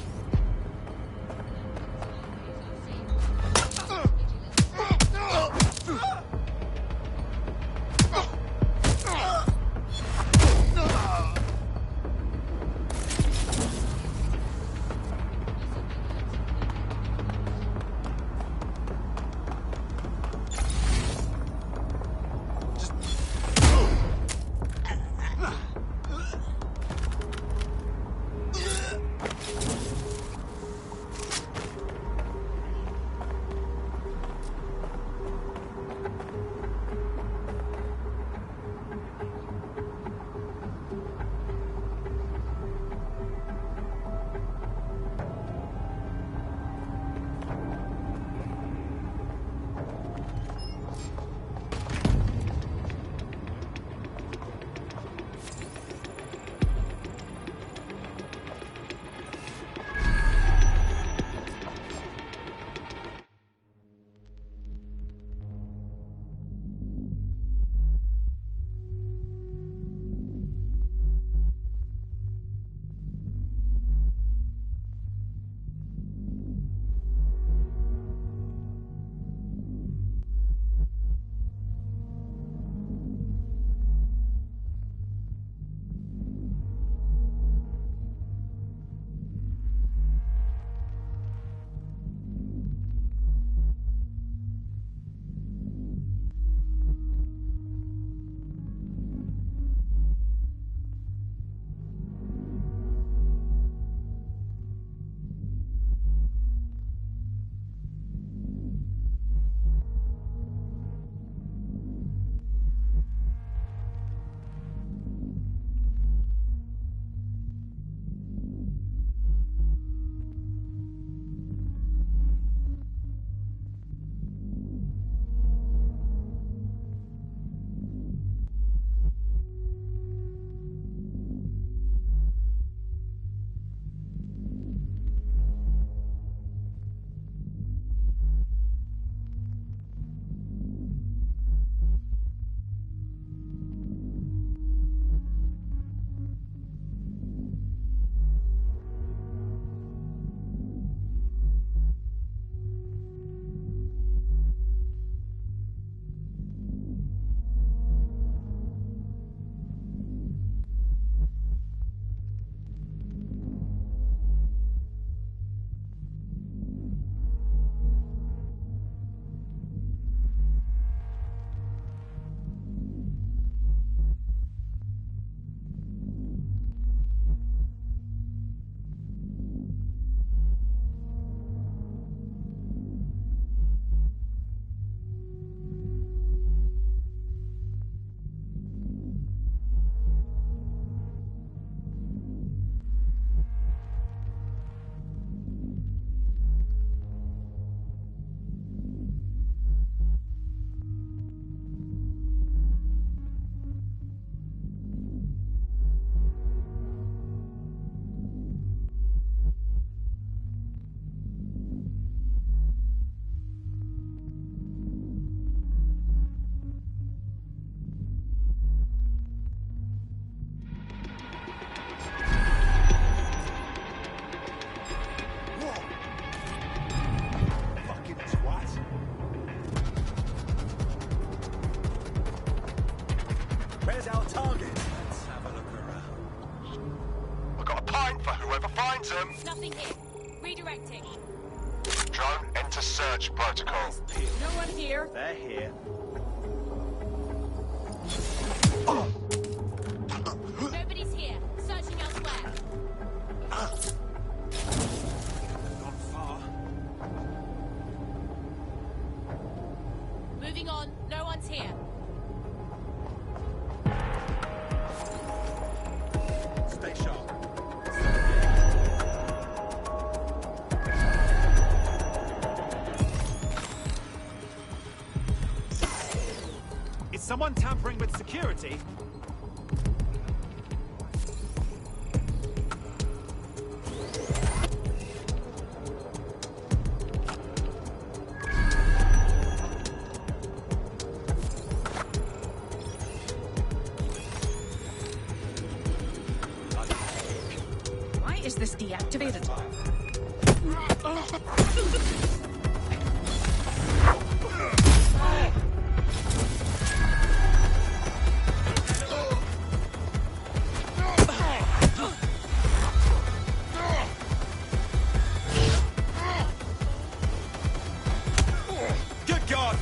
Speaker 5: momentum.
Speaker 6: Nothing here. Redirecting.
Speaker 5: Drone, enter search protocol.
Speaker 6: No one here.
Speaker 20: They're here.
Speaker 6: Nobody's here. Searching elsewhere.
Speaker 20: Gone far.
Speaker 6: Moving on. No one's here.
Speaker 20: Stay sharp.
Speaker 11: Is someone tampering with security?
Speaker 6: Why is this deactivated?
Speaker 11: Good God!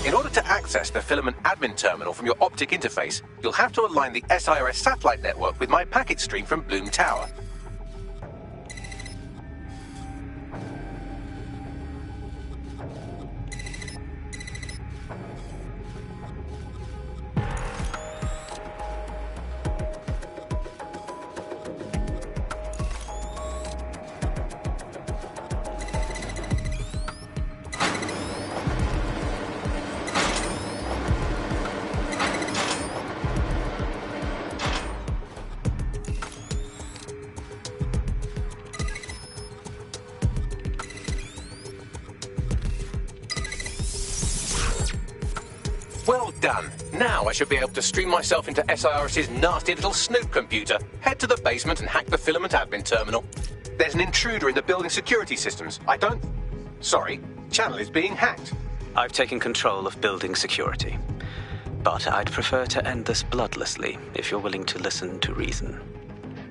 Speaker 4: In order to access the filament admin terminal from your optic interface, you'll have to align the SIRS satellite network with my packet stream from Bloom Tower. Well done. Now I should be able to stream myself into SIRS's nasty little snoop computer, head to the basement and hack the filament admin terminal. There's an intruder in the building security systems. Sorry, channel is being hacked.
Speaker 9: I've taken control of building security. But I'd prefer to end this bloodlessly, if you're willing to listen to reason.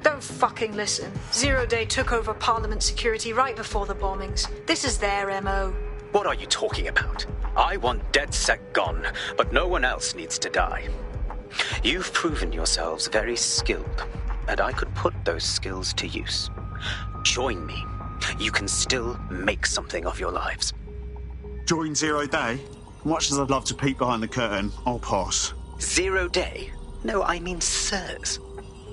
Speaker 7: Don't fucking listen. Zero Day took over Parliament security right before the bombings. This is their MO.
Speaker 9: What are you talking about? I want DedSec gone, but no one else needs to die. You've proven yourselves very skilled, and I could put those skills to use. Join me. You can still make something of your lives.
Speaker 16: Join Zero Day? Much as I'd love to peek behind the curtain, I'll pass.
Speaker 9: 0 Day? No, I mean SIRS.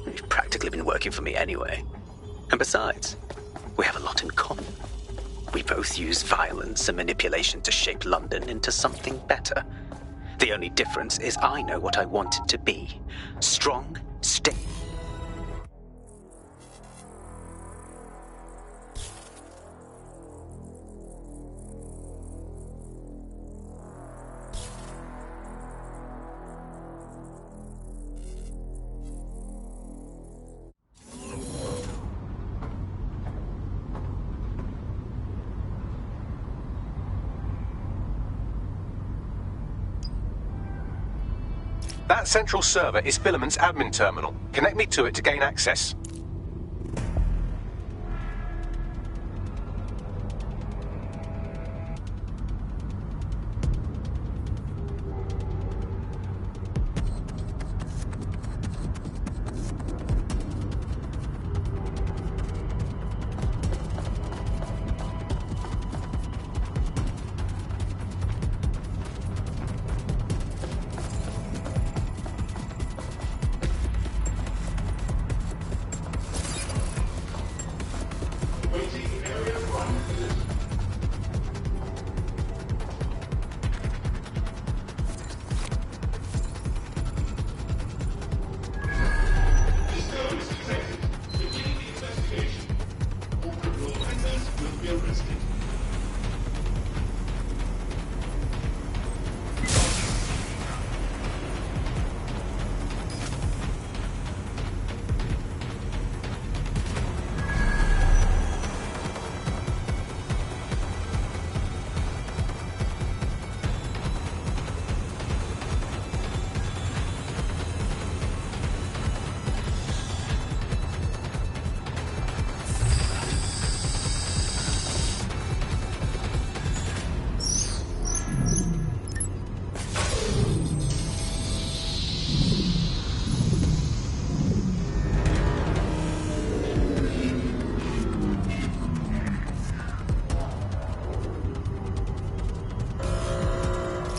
Speaker 9: You've practically been working for me anyway. And besides, we have a lot in common. We both use violence and manipulation to shape London into something better. The only difference is I know what I want it to be. Strong, steady.
Speaker 4: That central server is Filament's admin terminal. Connect me to it to gain access.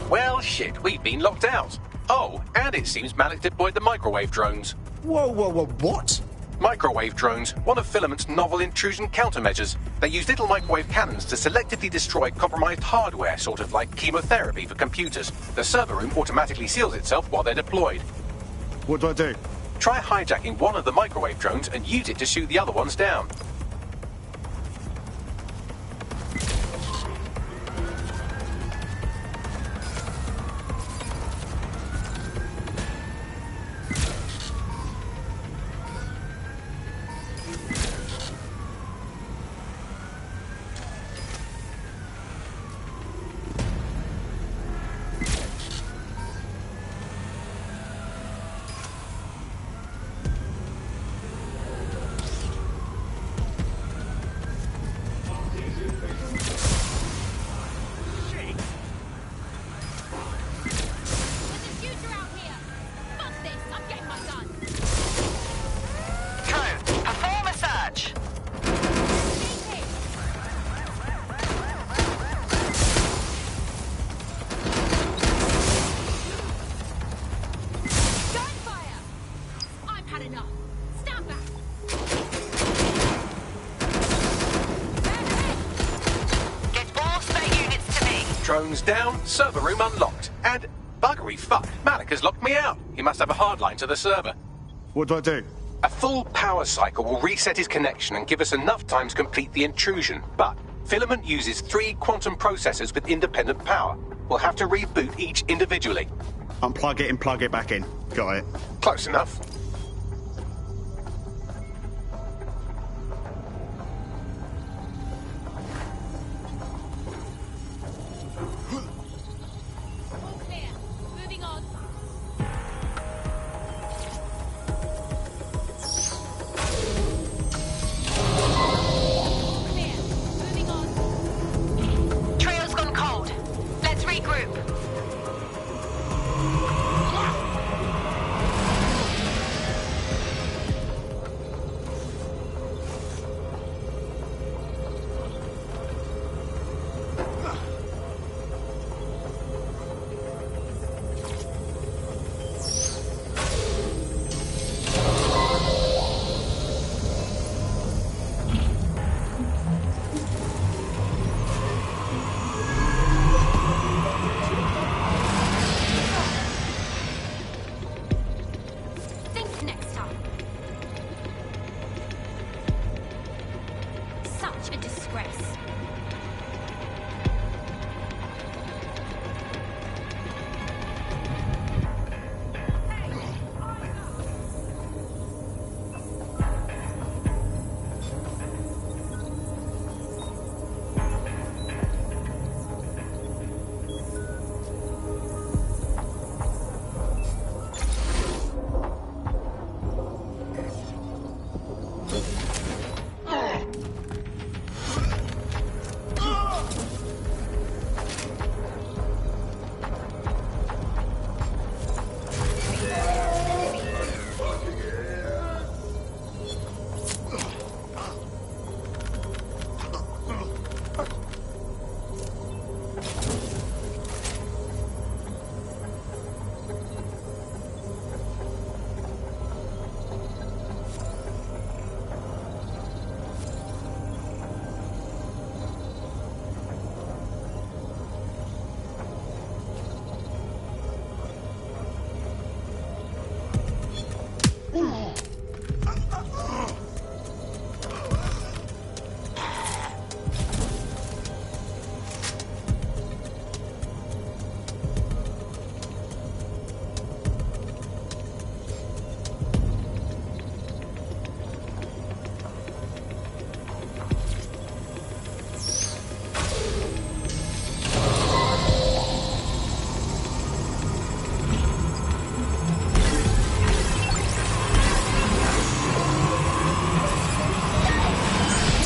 Speaker 4: Well, shit, we've been locked out. Oh, and it seems Malik deployed the microwave drones.
Speaker 16: Whoa, what?
Speaker 4: Microwave drones, one of Filament's novel intrusion countermeasures. They use little microwave cannons to selectively destroy compromised hardware, sort of like chemotherapy for computers. The server room automatically seals itself while they're deployed.
Speaker 16: What do I do?
Speaker 4: Try hijacking one of the microwave drones and use it to shoot the other ones down. Drones down, server room unlocked. And buggery fuck, Malik has locked me out. He must have a hard line to the server.
Speaker 16: What do I do?
Speaker 4: A full power cycle will reset his connection and give us enough time to complete the intrusion. But Filament uses 3 quantum processors with independent power. We'll have to reboot each individually.
Speaker 16: Unplug it and plug it back in. Got it.
Speaker 4: Close enough.
Speaker 6: All clear. Moving on. Clear. Moving on.
Speaker 15: Trail's gone cold. Let's regroup. Think next time. Such a disgrace.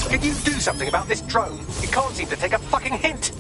Speaker 4: Can you do something about this drone? It can't seem to take a fucking hint.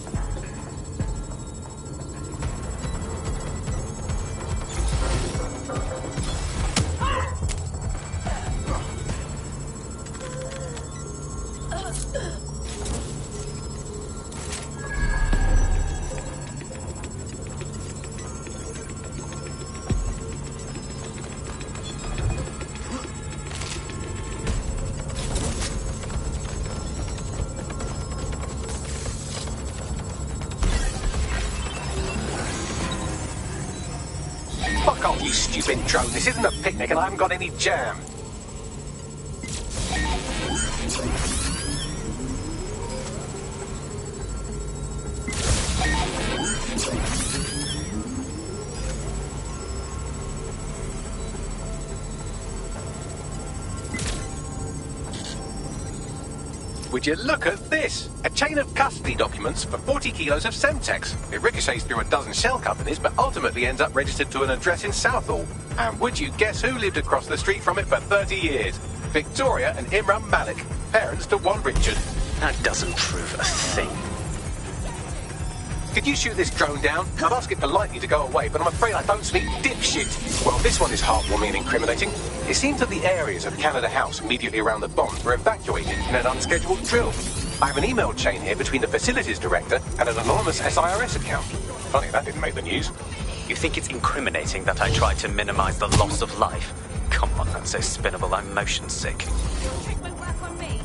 Speaker 4: Fuck off, you stupid drone. This isn't a picnic and I haven't got any jam. Would you look at this? A chain of custody documents for 40 kilos of Semtex. It ricochets through a dozen shell companies, but ultimately ends up registered to an address in Southall. And would you guess who lived across the street from it for 30 years? Victoria and Imran Malik, parents to one Richard.
Speaker 17: That doesn't prove a thing.
Speaker 4: Could you shoot this drone down? I'd ask it politely to go away, but I'm afraid I don't speak dipshit. Well, this one is heartwarming and incriminating. It seems that the areas of Canada House immediately around the bombs were evacuated in an unscheduled drill. I have an email chain here between the facilities director and an anonymous SIRS account. Funny, that didn't make the news.
Speaker 17: You think it's incriminating that I tried to minimize the loss of life? Come on, that's so spinnable, I'm motion sick.
Speaker 6: Check my work on me.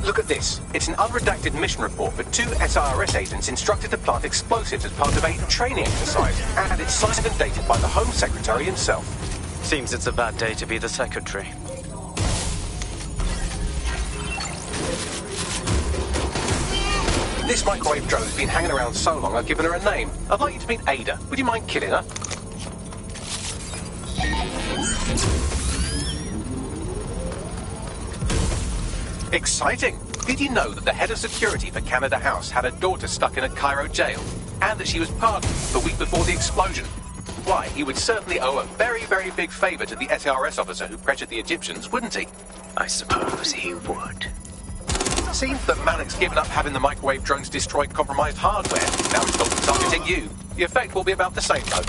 Speaker 4: Look at this. It's an unredacted mission report for 2 SIRS agents instructed to plant explosives as part of a training exercise, and it's signed and dated by the Home Secretary himself.
Speaker 17: Seems it's a bad day to be the Secretary.
Speaker 4: This microwave drone's been hanging around so long I've given her a name. I'd like you to meet Ada. Would you mind killing her? Exciting! Did you know that the head of security for Canada House had a daughter stuck in a Cairo jail? And that she was pardoned the week before the explosion? Why, he would certainly owe a very, very big favour to the SRS officer who pressured the Egyptians, wouldn't he?
Speaker 9: I suppose he would.
Speaker 4: Seems that Malik's given up having the microwave drones destroy compromised hardware. Now he's targeting you. The effect will be about the same, though.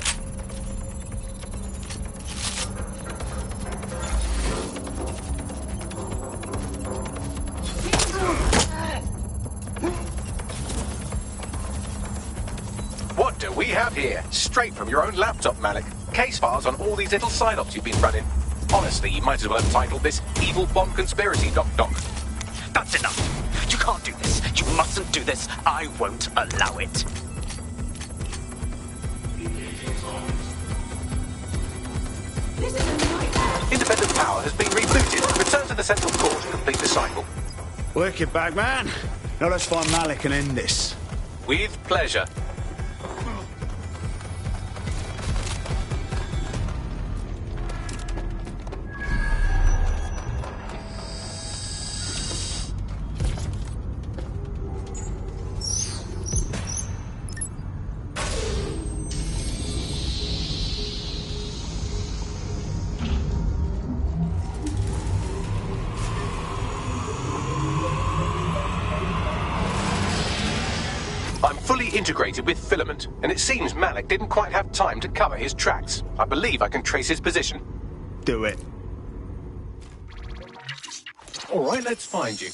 Speaker 4: What do we have here? Straight from your own laptop, Malik. Case files on all these little side ops you've been running. Honestly, you might as well have titled this Evil Bomb Conspiracy, Doc.
Speaker 17: That's enough. You can't do this. You mustn't do this. I won't allow it.
Speaker 4: Independent power has been rebooted. Return to the central core to complete the cycle.
Speaker 16: Wicked, Bagman. Now let's find Malik and end this.
Speaker 4: With pleasure. Integrated with filament, and it seems Malik didn't quite have time to cover his tracks. I believe I can trace his position.
Speaker 16: Do it.
Speaker 4: All right, let's find you.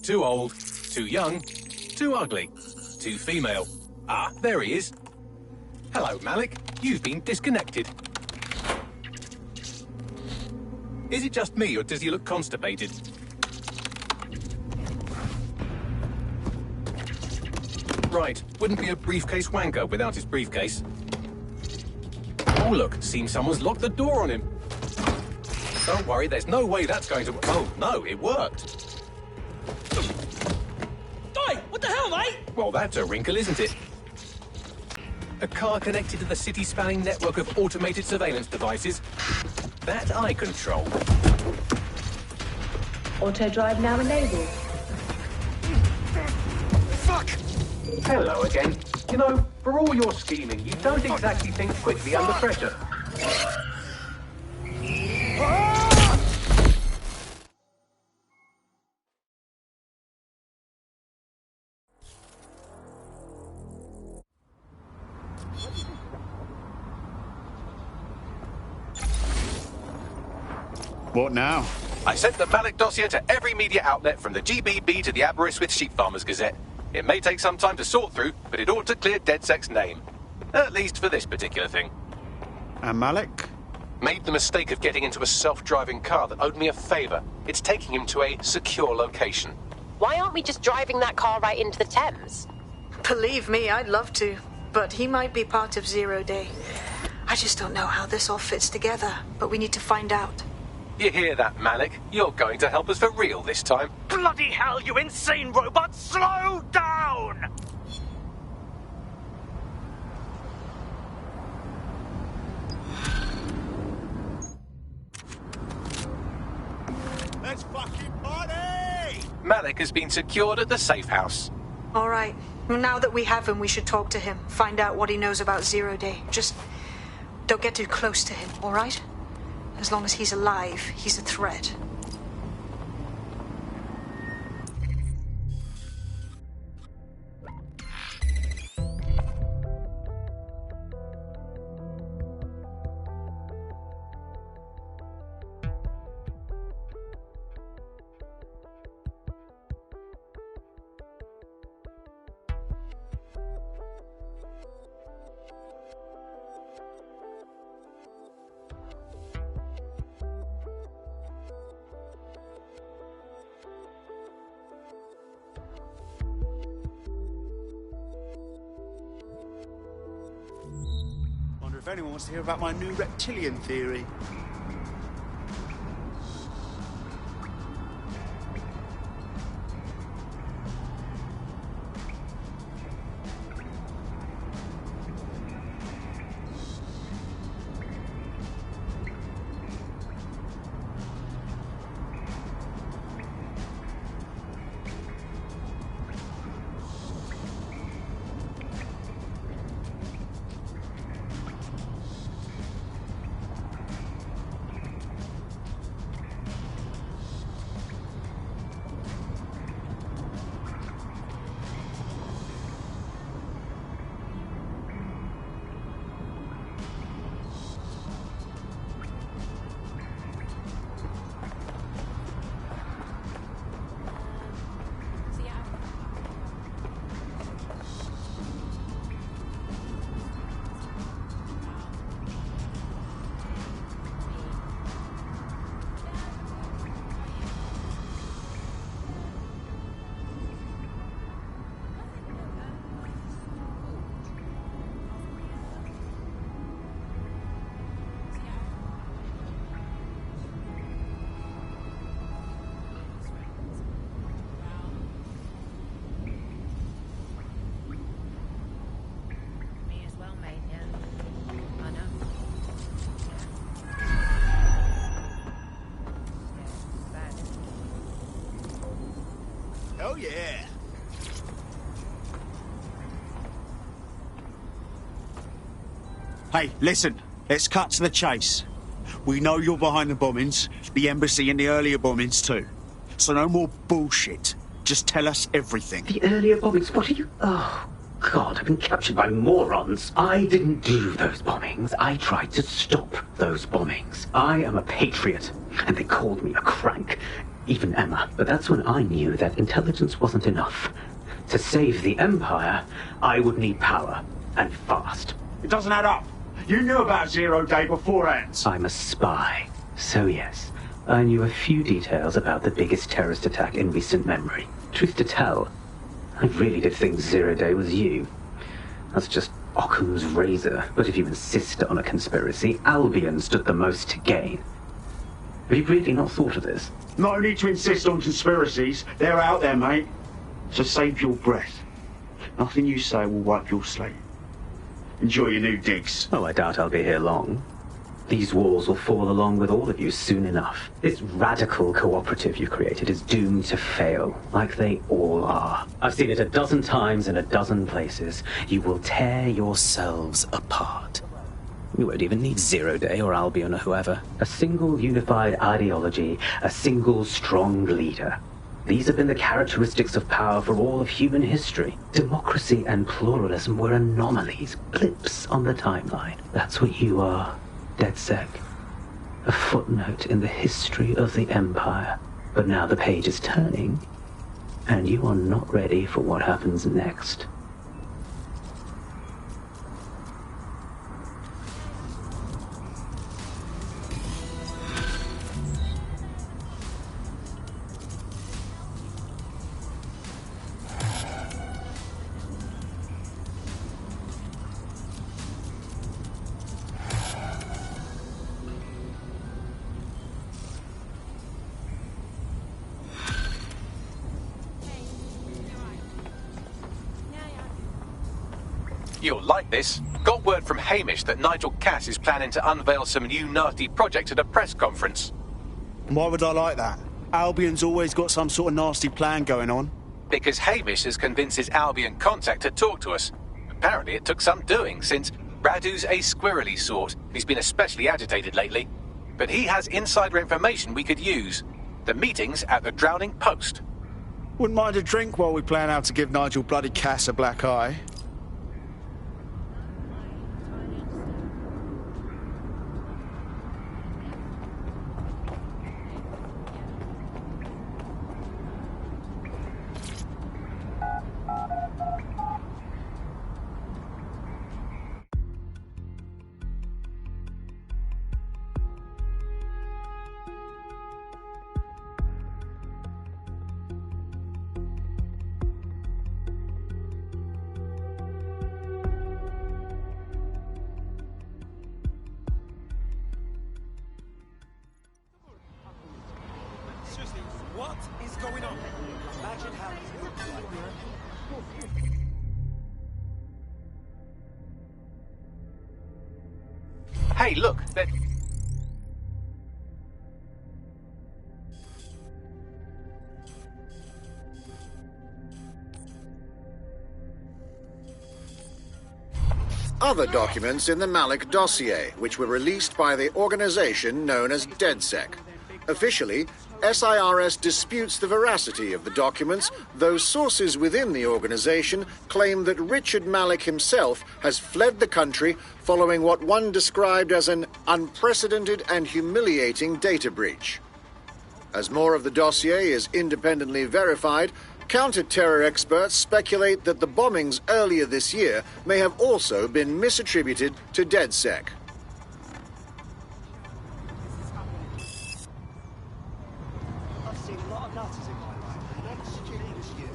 Speaker 4: Too old, too young, too ugly, too female. Ah, there he is. Hello, Malik. You've been disconnected. Is it just me, or does he look constipated? Right, wouldn't be a briefcase wanker without his briefcase. Oh look, seems someone's locked the door on him. Don't worry, there's no way that's going to... Oh, no, it worked.
Speaker 11: Oi, what the hell, mate?
Speaker 4: Well, that's a wrinkle, isn't it? A car connected to the city-spanning network of automated surveillance devices. That I control.
Speaker 1: Auto drive now enabled.
Speaker 4: Fuck! Hello again. You know, for all your scheming, you don't exactly think quickly under pressure.
Speaker 16: What now?
Speaker 4: I sent the Malik dossier to every media outlet from the GBB to the Aberystwyth Sheep Farmers Gazette. It may take some time to sort through, but it ought to clear DedSec's name. At least for this particular thing.
Speaker 16: And Malik?
Speaker 4: Made the mistake of getting into a self-driving car that owed me a favor. It's taking him to a secure location.
Speaker 15: Why aren't we just driving that car right into the Thames?
Speaker 7: Believe me, I'd love to, but he might be part of Zero Day. I just don't know how this all fits together, but we need to find out.
Speaker 4: You hear that, Malik? You're going to help us for real this time.
Speaker 17: Bloody hell, you insane robot! Slow down!
Speaker 11: Let's fucking party!
Speaker 4: Malik has been secured at the safe house.
Speaker 7: All right. Now that we have him, we should talk to him. Find out what he knows about Zero Day. Just don't get too close to him, all right? As long as he's alive, he's a threat.
Speaker 16: if anyone wants to hear about my new reptilian theory. Oh, yeah. Hey, listen. Let's cut to the chase. We know you're behind the bombings, the embassy and the earlier bombings too. So no more bullshit. Just tell us everything.
Speaker 9: The earlier bombings? What are you... Oh, God, I've been captured by morons. I didn't do those bombings. I tried to stop those bombings. I am a patriot, and they called me a crank. Even Emma. But that's when I knew that intelligence wasn't enough. To save the Empire, I would need power, and fast.
Speaker 16: It doesn't add up. You knew about Zero Day beforehand.
Speaker 9: I'm a spy. So yes, I knew a few details about the biggest terrorist attack in recent memory. Truth to tell, I really did think Zero Day was you. That's just Occam's razor. But if you insist on a conspiracy, Albion stood the most to gain. Have you really not thought of this?
Speaker 16: No need to insist on conspiracies. They're out there, mate. So save your breath. Nothing you say will wipe your slate. Enjoy your new digs.
Speaker 9: Oh, I doubt I'll be here long. These walls will fall along with all of you soon enough. This radical cooperative you created is doomed to fail, like they all are. I've seen it a dozen times in a dozen places. You will tear yourselves apart. You won't even need Zero Day or Albion or whoever. A single unified ideology, a single strong leader. These have been the characteristics of power for all of human history. Democracy and pluralism were anomalies, blips on the timeline. That's what you are, DedSec. A footnote in the history of the Empire. But now the page is turning, and you are not ready for what happens next.
Speaker 4: You'll like this. Got word from Hamish that Nigel Cass is planning to unveil some new nasty project at a press conference.
Speaker 16: Why would I like that? Albion's always got some sort of nasty plan going on.
Speaker 4: Because Hamish has convinced his Albion contact to talk to us. Apparently it took some doing, since Radu's a squirrely sort. He's been especially agitated lately. But he has insider information we could use. The meeting's at the Drowning Post.
Speaker 16: Wouldn't mind a drink while we plan how to give Nigel bloody Cass a black eye.
Speaker 11: What is going on? Imagine how it looks like.
Speaker 4: Hey, look, they're...
Speaker 19: Other documents in the Malik dossier, which were released by the organization known as DedSec. Officially, SIRS disputes the veracity of the documents, though sources within the organization claim that Richard Malik himself has fled the country following what one described as an unprecedented and humiliating data breach. As more of the dossier is independently verified, counter-terror experts speculate that the bombings earlier this year may have also been misattributed to DedSec.
Speaker 11: I've seen a lot of nutters in my life, but not as stupid as you.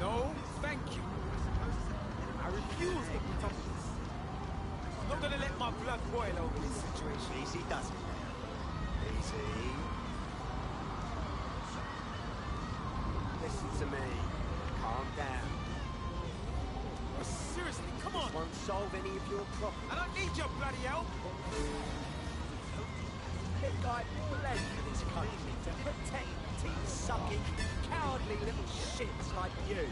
Speaker 11: No, thank you. I refuse to put up with this. I'm not gonna let my blood boil over this situation. Easy does it. Easy. Listen to me. Calm down. Oh, seriously, come on. This won't solve any of your problems. I don't need your bloody help. This guy bled for this country to protect teeth-sucking, cowardly little shits like you.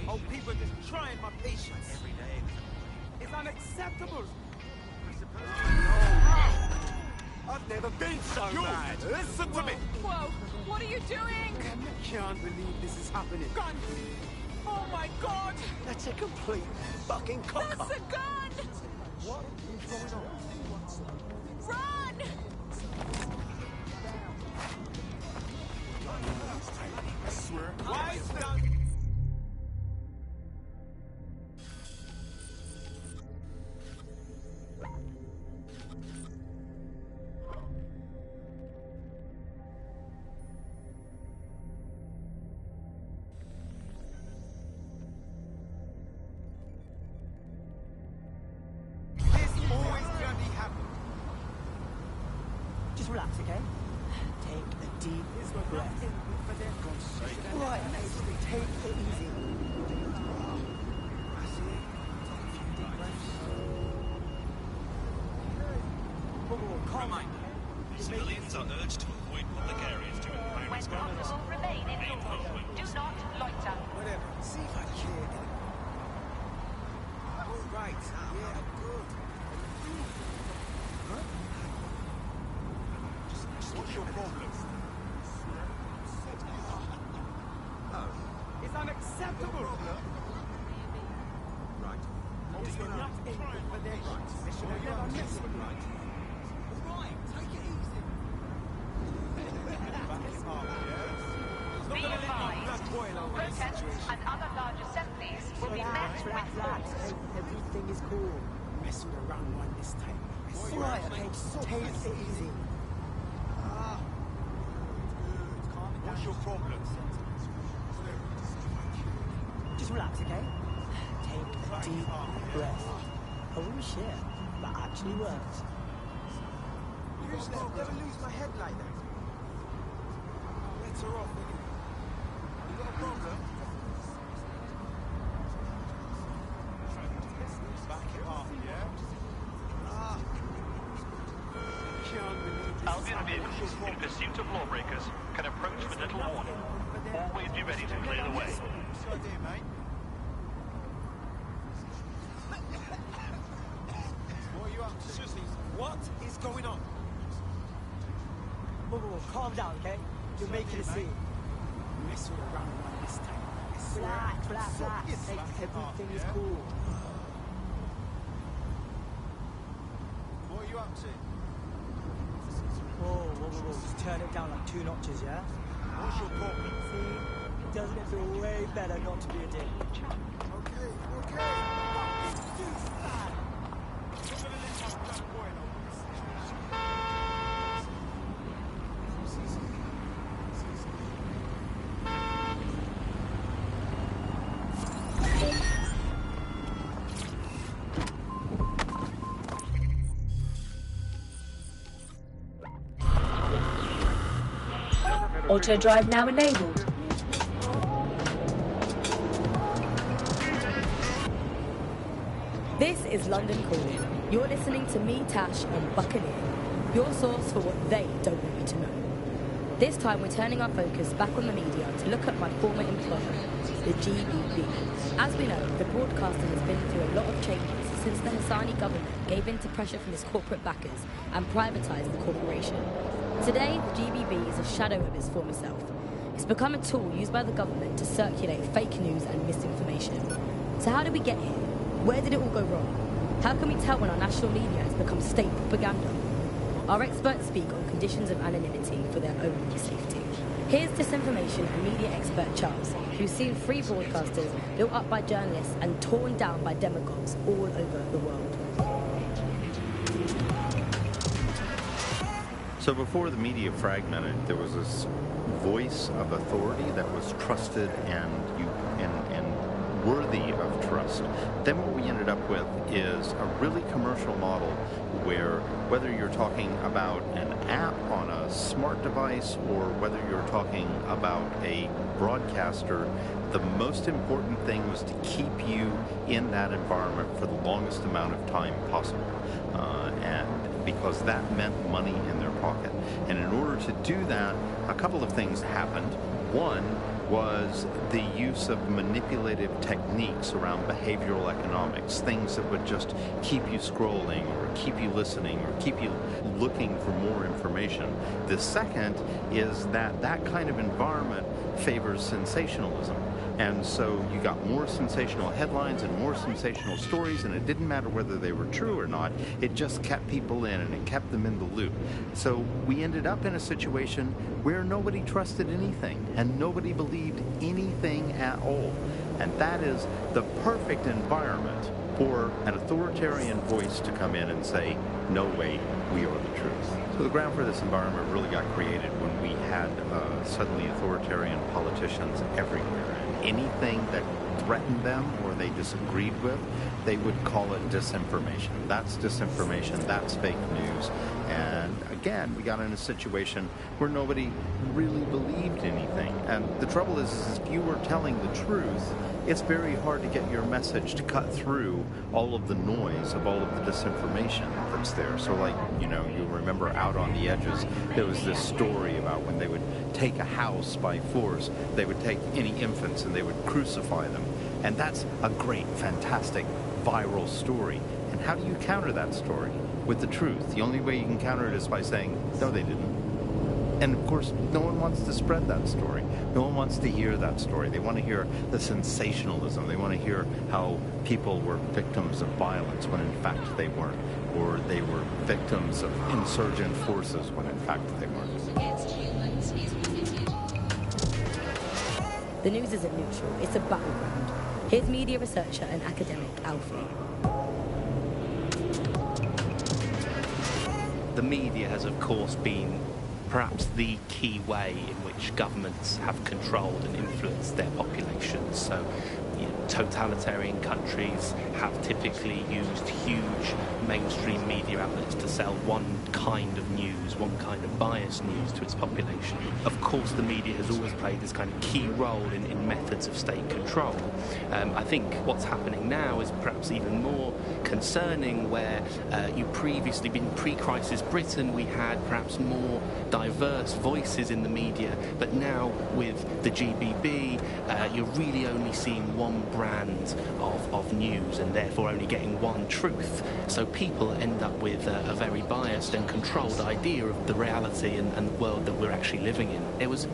Speaker 11: Oh, people are just trying my patience. Every day. It's unacceptable. I've never been so mad. Listen to me.
Speaker 6: Whoa, what are you doing?
Speaker 11: I can't believe this is happening. Gun! Oh my God! That's a complete fucking cock-up.
Speaker 6: That's a gun!
Speaker 11: What is going on?
Speaker 6: Run!
Speaker 11: I swear. Why is the gun?
Speaker 21: Just relax, okay? Take a deep breath. Right, take it easy.
Speaker 2: Reminder, civilians are urged to avoid public areas during pirates' commerce.
Speaker 6: Remain indoors. Do not loiter.
Speaker 11: Whatever. See if I care. All right. Yeah, good. Huh? What's your problem? Oh. It's unacceptable. Right. It's not in for their rights. They should have never messed with right. All right, take it easy.
Speaker 6: Be advised, protests and other large assemblies will be met with force.
Speaker 21: Everything is cool.
Speaker 11: Mess with the wrong one this time.
Speaker 21: All right, okay, take it easy.
Speaker 11: What's your problem?
Speaker 21: Just relax, okay? Take a deep breath. Oh shit, that actually works.
Speaker 11: Usually I never lose my head like that. Let her off, will you? You got a problem? Back it up, yeah? Can't believe this.
Speaker 2: Albion vehicles in pursuit of lawbreakers can approach with little warning. Always be ready to clear the way.
Speaker 11: What's your idea, mate? What are you up to? Seriously, what is going on?
Speaker 21: Whoa, calm down, okay? You're making a scene.
Speaker 11: Mess with the wrong one this time.
Speaker 21: Relax. Hey, everything is cool.
Speaker 11: What are you up to?
Speaker 21: Whoa. Just turn it down like 2 notches, yeah?
Speaker 11: What's your problem?
Speaker 21: See? Doesn't it feel way better not to be a dick?
Speaker 11: Okay.
Speaker 1: Auto drive now enabled.
Speaker 10: This is London Calling. You're listening to me, Tash, and Buccaneer, your source for what they don't want you to know. This time we're turning our focus back on the media to look at my former employer, the GBB. As we know, the broadcaster has been through a lot of changes since the Hassani government gave in to pressure from its corporate backers and privatised the corporation. Today, the GBB is a shadow of its former self. It's become a tool used by the government to circulate fake news and misinformation. So how did we get here? Where did it all go wrong? How can we tell when our national media has become state propaganda? Our experts speak on conditions of anonymity for their own safety. Here's disinformation and media expert Charles, who's seen free broadcasters built up by journalists and torn down by demagogues all over the world.
Speaker 22: So before the media fragmented, there was this voice of authority that was trusted and worthy of trust. Then what we ended up with is a really commercial model where whether you're talking about an app on a smart device or whether you're talking about a broadcaster, the most important thing was to keep you in that environment for the longest amount of time possible. And because that meant money in their pocket. And in order to do that, a couple of things happened. One was the use of manipulative techniques around behavioral economics, things that would just keep you scrolling or keep you listening or keep you looking for more information. The second is that that kind of environment favors sensationalism. And so you got more sensational headlines and more sensational stories, and it didn't matter whether they were true or not. It just kept people in, and it kept them in the loop. So we ended up in a situation where nobody trusted anything, and nobody believed anything at all. And that is the perfect environment for an authoritarian voice to come in and say, no, wait, we are the truth. So the ground for this environment really got created when we had suddenly authoritarian politicians everywhere. Anything that threatened them or they disagreed with, they would call it disinformation. That's disinformation, that's fake news. And again, we got in a situation where nobody really believed anything. And the trouble is if you were telling the truth, it's very hard to get your message to cut through all of the noise of all of the disinformation that's there. So like, you know, you remember Out on the Edges, there was this story about when they would take a house by force, they would take any infants and they would crucify them. And that's a great, fantastic, viral story. And how do you counter that story? With the truth. The only way you can counter it is by saying, no, they didn't. And of course, no one wants to spread that story. No one wants to hear that story. They want to hear the sensationalism. They want to hear how people were victims of violence when in fact they weren't. Or they were victims of insurgent forces when in fact they weren't.
Speaker 10: The news isn't neutral, it's a battleground. Here's media researcher and academic Alfie.
Speaker 23: The media has, of course, been perhaps the key way in which governments have controlled and influenced their populations. So, totalitarian countries have typically used huge mainstream media outlets to sell one kind of news, one kind of biased news to its population. Of course, the media has always played this kind of key role in methods of state control. I think what's happening now is perhaps even more concerning, where previously, in pre-crisis Britain, we had perhaps more diverse voices in the media, but now with the GBB, you're really only seeing one brand of news and therefore only getting one truth. So people end up with a very biased and controlled idea of the reality and the world that we're actually living in. There was,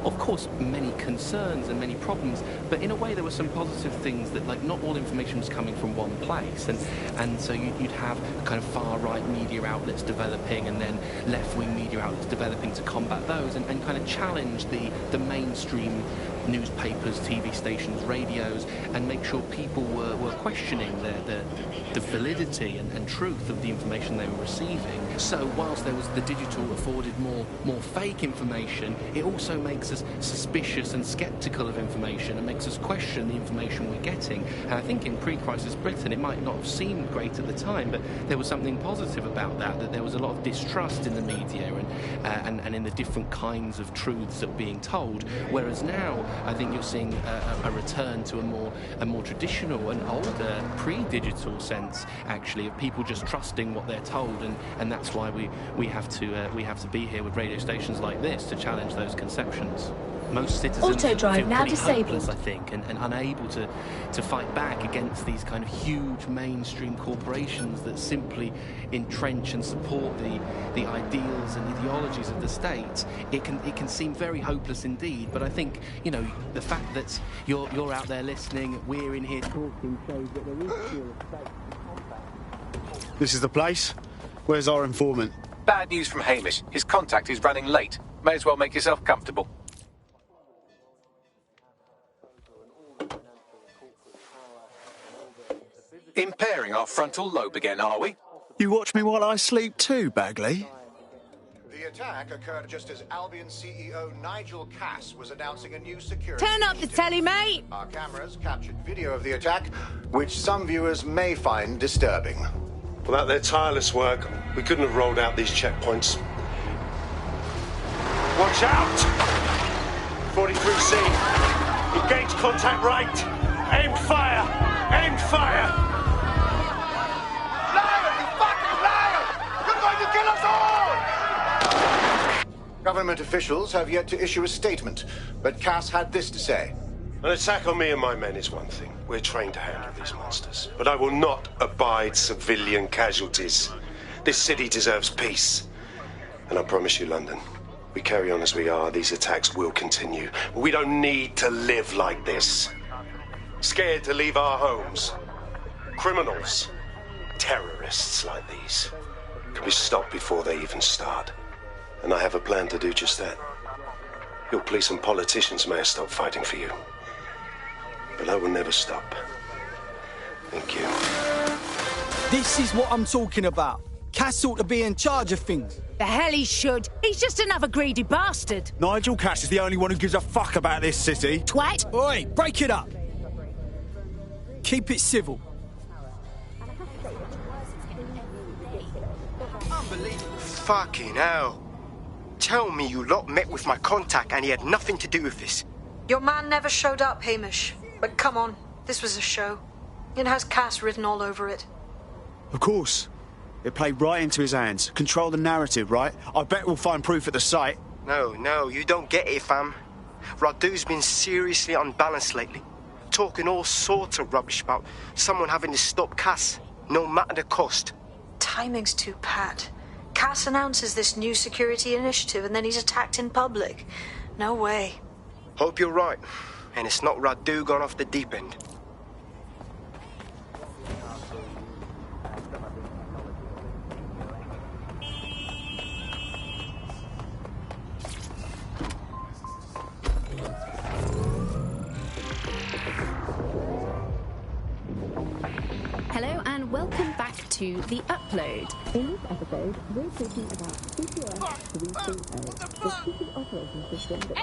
Speaker 23: of course, many concerns and many problems, but in a way there were some positive things that, like, not all information was coming from one place, and so you'd have kind of far-right media outlets developing and then left-wing media outlets developing to combat those and kind of challenge the mainstream newspapers, TV stations, radios, and make sure people were questioning the validity and truth of the information they were receiving. So whilst there was the digital afforded more fake information, it also makes us suspicious and sceptical of information and makes us question the information we're getting. And I think in pre-crisis Britain it might not have seemed great at the time, but there was something positive about that there was a lot of distrust in the media and in the different kinds of truths that were being told. Whereas now I think you're seeing a return to a more traditional and older pre-digital sense, actually, of people just trusting what they're told, and that's why we have to be here with radio stations like this to challenge those conceptions. Most citizens
Speaker 1: Autodrive
Speaker 23: feel
Speaker 1: now
Speaker 23: pretty
Speaker 1: disabled.
Speaker 23: hopeless, I think, and unable to fight back against these kind of huge mainstream corporations that simply entrench and support the ideals and ideologies of the state. It can seem very hopeless indeed, but I think, you know, the fact that you're out there listening, we're in here talking, shows that there is still
Speaker 16: This is the place? Where's our informant?
Speaker 4: Bad news from Hamish. His contact is running late. May as well make yourself comfortable. Impairing our frontal lobe again, are we?
Speaker 16: You watch me while I sleep too, Bagley?
Speaker 19: The attack occurred just as Albion CEO Nigel Cass was announcing a new security
Speaker 8: Turn up the telly, mate!
Speaker 19: Our cameras captured video of the attack, which some viewers may find disturbing.
Speaker 12: Without their tireless work, we couldn't have rolled out these checkpoints. Watch out! 43C. Engage contact right. Aim fire! Aim fire!
Speaker 19: Government officials have yet to issue a statement, but Cass had this to say.
Speaker 12: An attack on me and my men is one thing. We're trained to handle these monsters. But I will not abide civilian casualties. This city deserves peace. And I promise you, London, we carry on as we are, these attacks will continue. But we don't need to live like this. Scared to leave our homes. Criminals, terrorists like these, can be stopped before they even start. And I have a plan to do just that. Your police and politicians may have stopped fighting for you. But I will never stop. Thank you.
Speaker 21: This is what I'm talking about. Cass ought to be in charge of things.
Speaker 8: The hell he should. He's just another greedy bastard.
Speaker 16: Nigel Cass is the only one who gives a fuck about this city.
Speaker 8: Twat!
Speaker 21: Oi, break it up. Keep it civil.
Speaker 14: Fucking hell. Tell me you lot met with my contact and he had nothing to do with this.
Speaker 7: Your man never showed up, Hamish. But come on, this was a show. It has Cass written all over it.
Speaker 16: Of course. It played right into his hands. Control the narrative, right? I bet we'll find proof at the site.
Speaker 14: No, you don't get it, fam. Radu's been seriously unbalanced lately. Talking all sorts of rubbish about someone having to stop Cass, no matter the cost.
Speaker 7: Timing's too pat. Cass announces this new security initiative and then he's attacked in public. No way.
Speaker 14: Hope you're right. And it's not Radu gone off the deep end.
Speaker 24: Hello and welcome back to The Upload. In this episode, we're talking about CTOS 3.0, the city operating system that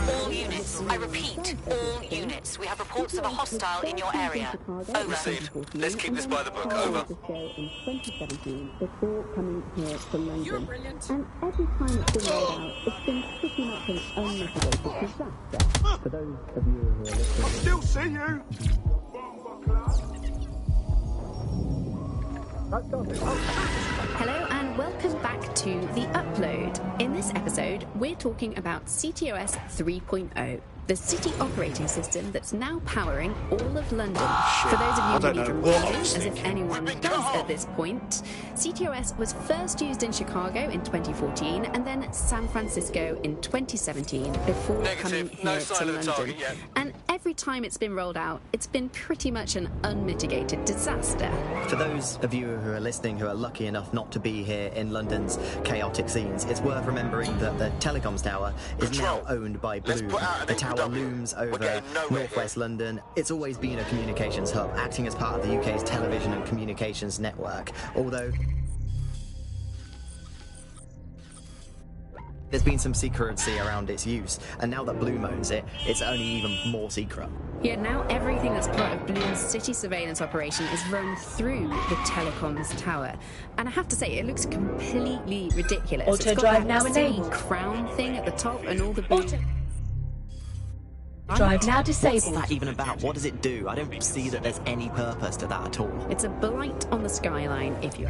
Speaker 13: All units. I repeat, all units. We have reports of a hostile in your area. Over.
Speaker 4: Received. Let's keep this by the book. Over.
Speaker 24: in 2017 before coming here to London. And every time it's been rolled out, it's been pretty much an unmitigated disaster. For those of you who are listening...
Speaker 3: I still see you!
Speaker 24: Hello and welcome back to The Upload. In this episode, we're talking about CTOS 3.0, the city operating system that's now powering all of London. For those of you who need reminding, as if anyone does at this point, CTOS was first used in Chicago in 2014 and then San Francisco in 2017 before coming here to London. And every time it's been rolled out, it's been pretty much an unmitigated disaster.
Speaker 5: For those of you who are listening who are lucky enough not to be here in London's chaotic scenes, it's worth remembering that the telecoms tower is now owned by Bloom. The tower looms over northwest London. It's always been a communications hub, acting as part of the UK's television and communications network, although there's been some secrecy around its use, and now that Bloom owns it, it's only even more secret.
Speaker 24: Yeah, now everything that's part of Bloom's city surveillance operation is run through the telecoms tower. And I have to say, it looks completely ridiculous.
Speaker 1: Auto
Speaker 24: it's got
Speaker 1: drive
Speaker 24: that
Speaker 1: now
Speaker 24: silly
Speaker 1: enabled.
Speaker 24: crown thing at the top and all the Bloom...
Speaker 1: Drive now
Speaker 5: What's
Speaker 1: disabled.
Speaker 5: that even about? What does it do? I don't see that there's any purpose to that at all.
Speaker 24: It's a blight on the skyline, if you...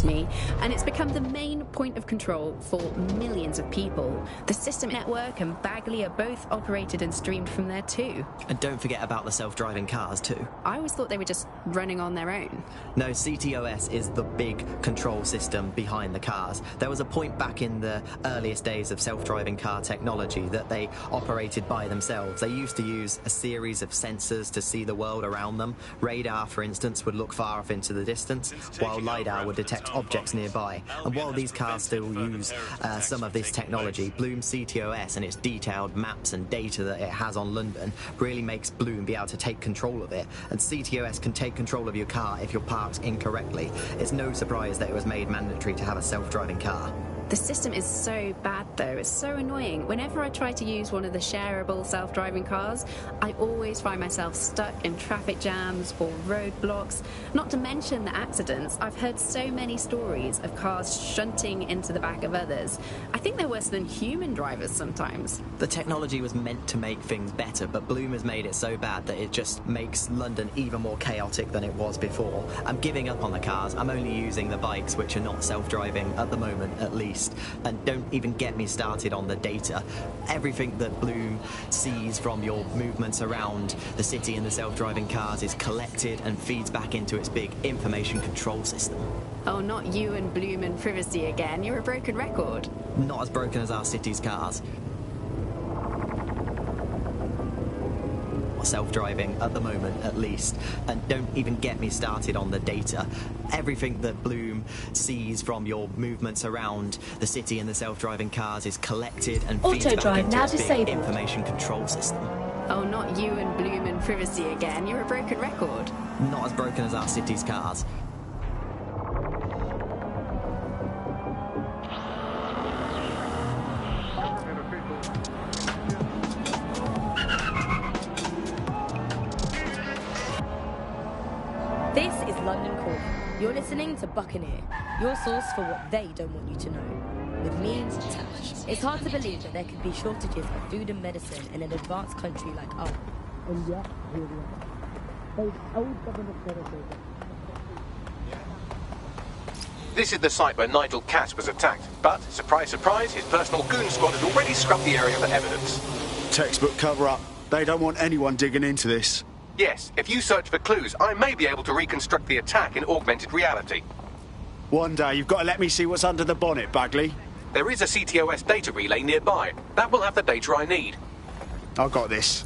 Speaker 24: me, and it's become the main point of control for millions of people. The System Network and Bagley are both operated and streamed from there too.
Speaker 5: And don't forget about the self-driving cars too.
Speaker 24: I always thought they were just running on their own.
Speaker 5: No, CTOS is the big control system behind the cars. There was a point back in the earliest days of self-driving car technology that they operated by themselves. They used to use a series of sensors to see the world around them. Radar, for instance, would look far off into the distance, while LiDAR would detect objects nearby. And while these cars still use some of this technology, Bloom CTOS and its detailed maps and data that it has on London really makes Bloom be able to take control of it. And CTOS can take control of your car if you're parked incorrectly. It's no surprise that it was made mandatory to have a self-driving car.
Speaker 24: The system is so bad though, it's so annoying. Whenever I try to use one of the shareable self-driving cars, I always find myself stuck in traffic jams or roadblocks. Not to mention the accidents. I've heard so many stories of cars shunting into the back of others. I think they're worse than human drivers sometimes.
Speaker 5: The technology was meant to make things better, but Bloom has made it so bad that it just makes London even more chaotic than it was before. I'm giving up on the cars. I'm only using the bikes, which are not self-driving at the moment, at least. And don't even get me started on the data. Everything that Bloom sees from your movements around the city and the self-driving cars is collected and feeds back into its big information control system.
Speaker 24: Oh, not you and Bloom and privacy again. You're a broken record.
Speaker 5: Not as broken as our city's cars. Self-driving at the moment, at least. And don't even get me started on the data. Everything that Bloom sees from your movements around the city and the self-driving cars is collected and feeds back into its big information control system.
Speaker 24: Oh, not you and Bloom and privacy again. You're a broken record.
Speaker 5: Not as broken as our city's cars.
Speaker 10: This is London Calling. You're listening to Buccaneer, your source for what they don't want you to know. With me, Tash. It's hard to believe that there could be shortages of food and medicine in an advanced country like ours. And yet, here we are. Those old government services.
Speaker 4: This is the site where Nigel Cass was attacked, but, surprise, surprise, his personal goon squad had already scrubbed the area for evidence.
Speaker 16: Textbook cover-up. They don't want anyone digging into this.
Speaker 4: Yes, if you search for clues, I may be able to reconstruct the attack in augmented reality.
Speaker 16: One day, you've got to let me see what's under the bonnet, Bagley.
Speaker 4: There is a CTOS data relay nearby. That will have the data I need.
Speaker 16: I've got this.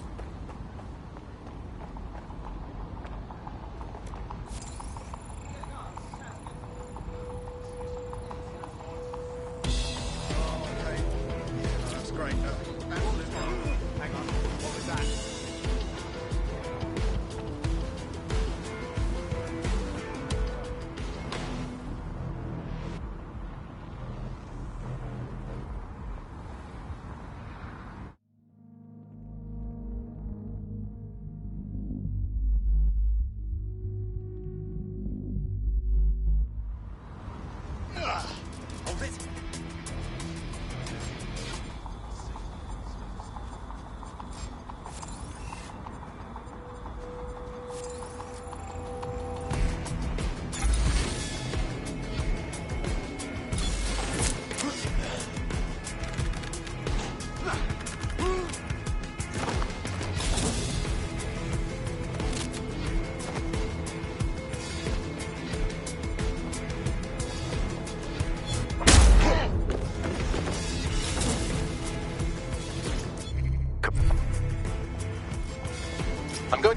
Speaker 3: That's great. Hang on. What was that?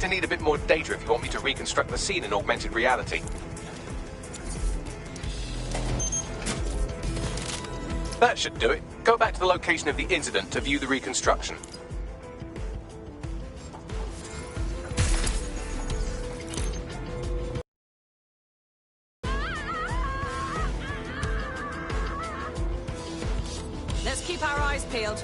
Speaker 4: to need a bit more data if you want me to reconstruct the scene in augmented reality. That should do it. Go back to the location of the incident to view the reconstruction.
Speaker 8: Let's keep our eyes peeled.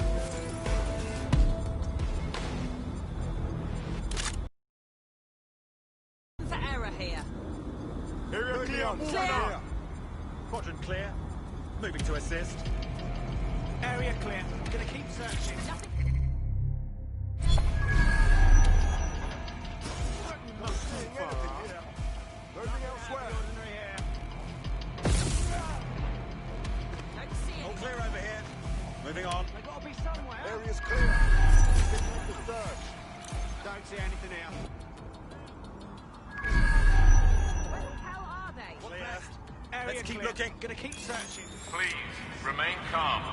Speaker 8: For error here.
Speaker 11: Area clear.
Speaker 8: Clear.
Speaker 11: Quadrant clear. Moving to assist. Area clear. Gonna keep searching. Not too far. Moving elsewhere. All clear over here. Moving on. They gotta be somewhere. Area's clear. Picking up the search. Don't see anything here.
Speaker 8: Where the hell are they?
Speaker 11: Clear. Let's keep looking. Gonna keep searching.
Speaker 2: Please, remain calm.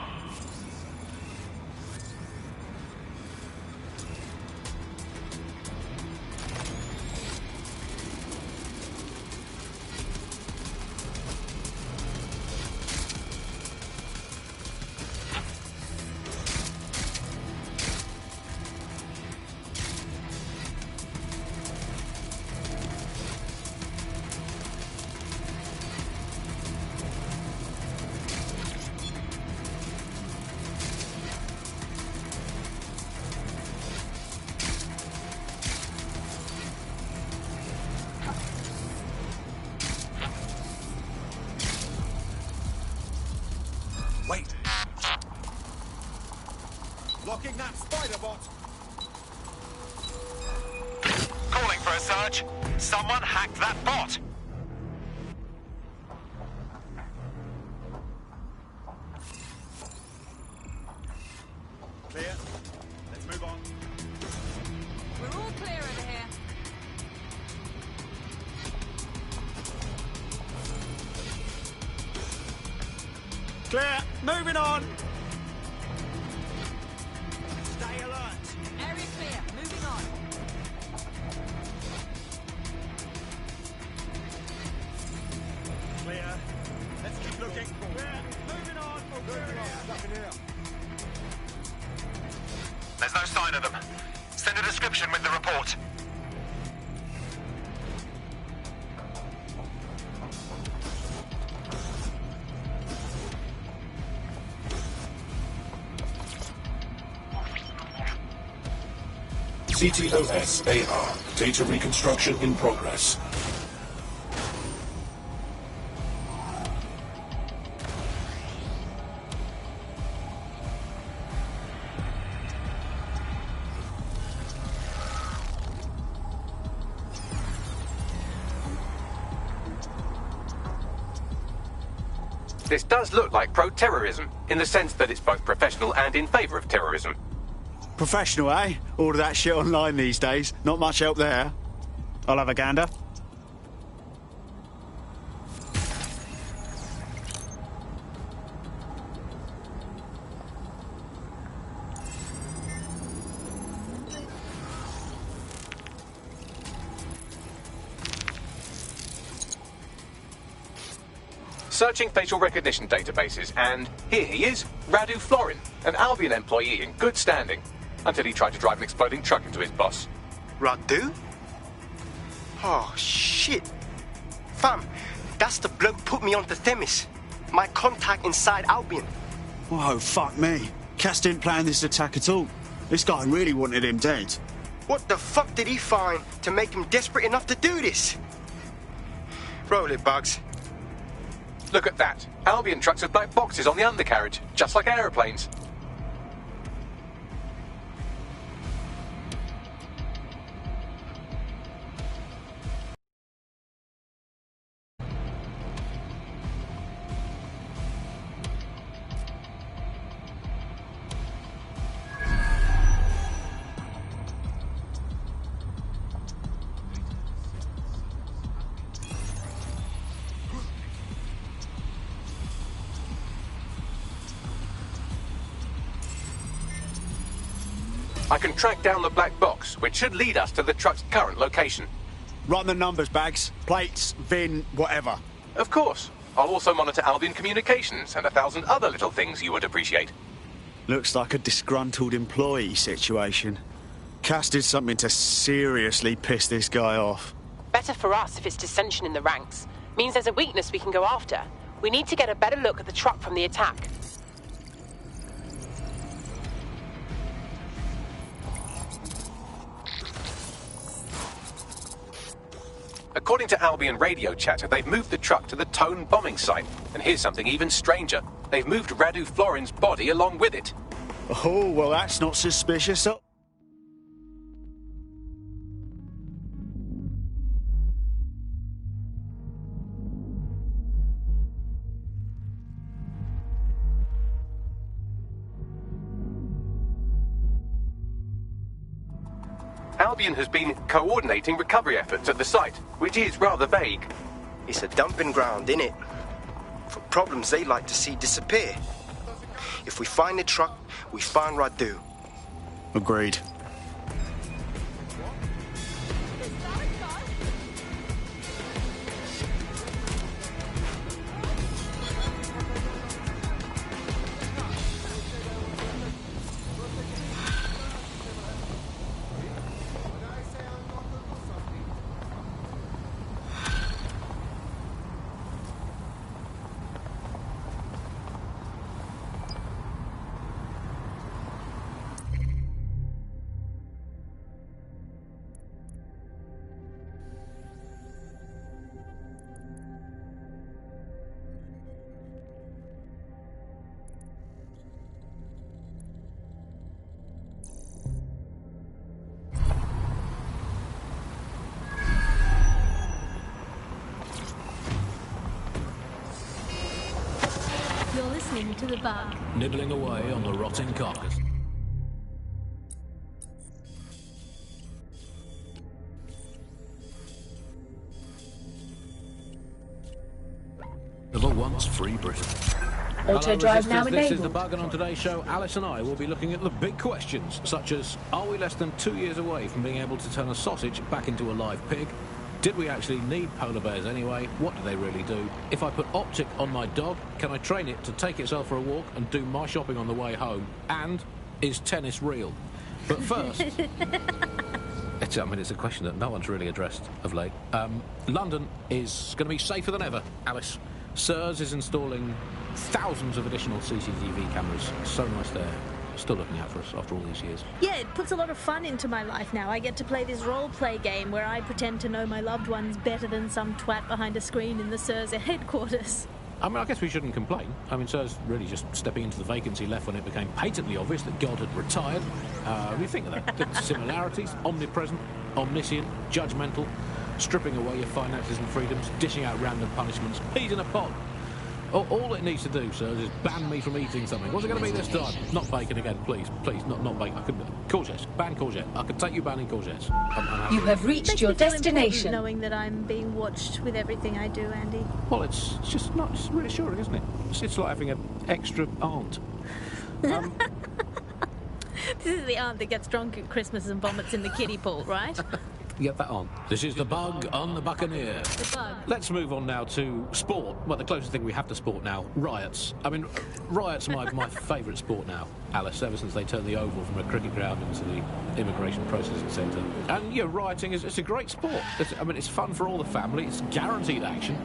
Speaker 11: Wait. Locking that spider bot.
Speaker 2: Calling for a search. Someone hacked that bot.
Speaker 11: Clear. Let's move on.
Speaker 8: We're all clear over here.
Speaker 11: Clear. Moving on. Stay alert.
Speaker 8: Area clear. Moving on.
Speaker 11: Clear. Let's keep looking. Clear. Moving on. Nothing here.
Speaker 2: There's no sign of them. Send a description with the report.
Speaker 15: CTOS-AR. Data reconstruction in progress.
Speaker 4: This does look like pro-terrorism, in the sense that it's both professional and in favour of terrorism.
Speaker 16: Professional, eh? All of that shit online these days. Not much help there. I'll have a gander.
Speaker 4: Searching facial recognition databases, and here he is, Radu Florin, an Albion employee in good standing, until he tried to drive an exploding truck into his boss.
Speaker 14: Radu? Oh, shit. Fam, that's the bloke put me onto Themis. My contact inside Albion.
Speaker 16: Oh, fuck me. Cass didn't plan this attack at all. This guy really wanted him dead.
Speaker 14: What the fuck did he find to make him desperate enough to do this? Roll it, Bugs.
Speaker 4: Look at that. Albion trucks with black boxes on the undercarriage, just like aeroplanes. I can track down the black box, which should lead us to the truck's current location.
Speaker 16: Run the numbers, Bags. Plates, VIN, whatever.
Speaker 4: Of course. I'll also monitor Albion communications and 1,000 other little things you would appreciate.
Speaker 16: Looks like a disgruntled employee situation. Cass did something to seriously piss this guy off.
Speaker 9: Better for us if it's dissension in the ranks. Means there's a weakness we can go after. We need to get a better look at the truck from the attack.
Speaker 4: According to Albion radio chatter, they've moved the truck to the Tone bombing site. And here's something even stranger. They've moved Radu Florin's body along with it.
Speaker 16: Oh, well, that's not suspicious.
Speaker 4: Albion has been coordinating recovery efforts at the site, which is rather vague.
Speaker 14: It's a dumping ground, innit? For problems they like to see disappear. If we find the truck, we find Radu.
Speaker 16: Agreed.
Speaker 17: You're listening to The Bug.
Speaker 18: Nibbling away on the rotting carcass. The once free Britain.
Speaker 1: Auto drive now
Speaker 18: This is
Speaker 1: enabled.
Speaker 18: The Bug, and on today's show, Alice and I will be looking at the big questions, such as, are we less than 2 years away from being able to turn a sausage back into a live pig? Did we actually need polar bears anyway? What do they really do? If I put Optic on my dog, can I train it to take itself for a walk and do my shopping on the way home? And is tennis real? But first... It's a question that no one's really addressed of late. London is going to be safer than ever, Alice. SIRS is installing thousands of additional CCTV cameras. So nice there. Still looking out for us after all these years.
Speaker 17: Yeah, it puts a lot of fun into my life now. I get to play this role-play game where I pretend to know my loved ones better than some twat behind a screen in the SIRS headquarters.
Speaker 18: I mean, I guess we shouldn't complain. I mean, SIRS really just stepping into the vacancy left when it became patently obvious that God had retired. We think of that. The similarities, omnipresent, omniscient, judgmental, stripping away your finances and freedoms, dishing out random punishments, peas in a pod. All it needs to do, sir, is ban me from eating something. What's it going to be this time? Not bacon again, please. Please, not bacon. I couldn't. Courgettes. Ban courgette. I could take you banning courgettes.
Speaker 1: You have reached your destination.
Speaker 17: Knowing that I'm being watched with everything I do, Andy.
Speaker 18: Well, it's reassuring, isn't it? It's like having an extra aunt.
Speaker 17: This is the aunt that gets drunk at Christmas and vomits in the kiddie pool, right?
Speaker 18: Get that on. This is The Bug on the Buccaneer.
Speaker 17: The Bug.
Speaker 18: Let's move on now to sport. Well, the closest thing we have to sport now, riots. I mean, riots are my favourite sport now, Alice, ever since they turned the Oval from a cricket ground into the immigration processing centre. And, yeah, rioting it's a great sport. It's fun for all the family. It's guaranteed action.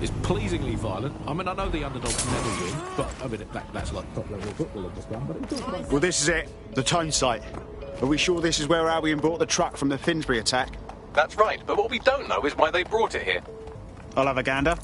Speaker 18: It's pleasingly violent. I mean, I know the underdogs never win, but, I mean, that's like top-level football at this one, but it's all
Speaker 16: Well, this is it. The Tone site. Are we sure this is where Albion brought the truck from the Finsbury attack?
Speaker 4: That's right, but what we don't know is why they brought it here.
Speaker 16: I'll have a gander.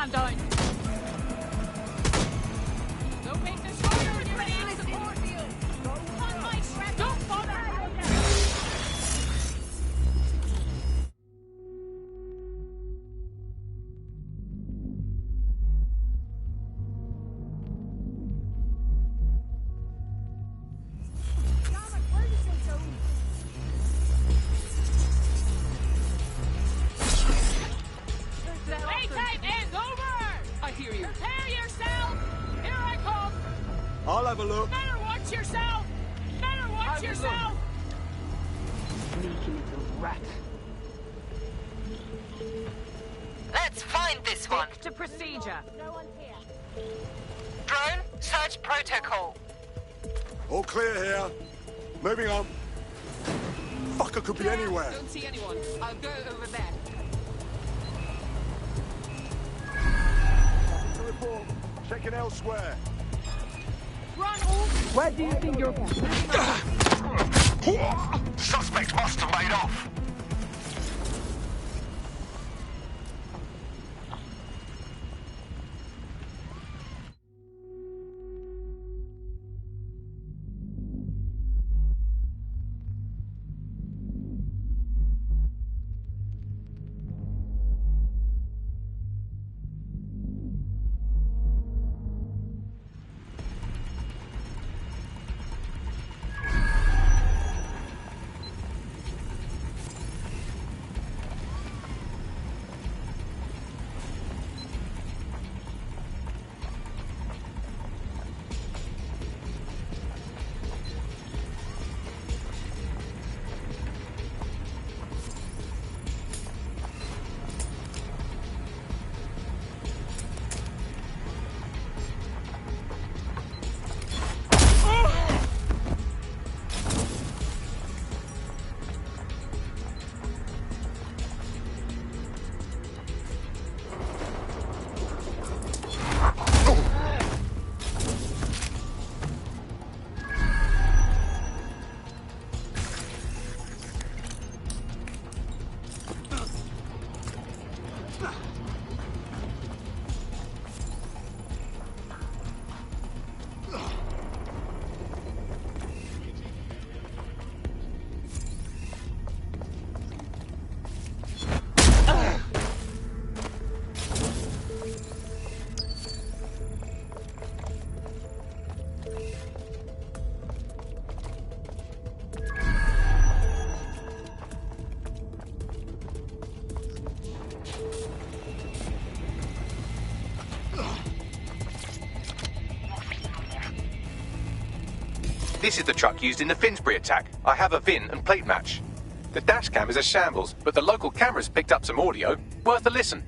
Speaker 8: Stand down. Don't make this harder when you're in support field. On my track. Don't bother. Playtime is over! I hear you. Prepare yourself! Here I come!
Speaker 16: I'll have a look.
Speaker 8: Better watch yourself! Better watch yourself!
Speaker 21: Sneaky little rat.
Speaker 13: Let's find this one.
Speaker 8: To procedure.
Speaker 13: Drone, search protocol.
Speaker 16: All clear here. Moving on. Fucker could be anywhere.
Speaker 8: Don't see anyone. I'll go over there.
Speaker 16: To report. Checking elsewhere.
Speaker 8: Run all.
Speaker 21: Where do you think you're...
Speaker 3: Suspect must have made off.
Speaker 4: This is the truck used in the Finsbury attack. I have a VIN and plate match. The dash cam is a shambles, but the local cameras picked up some audio. Worth a listen.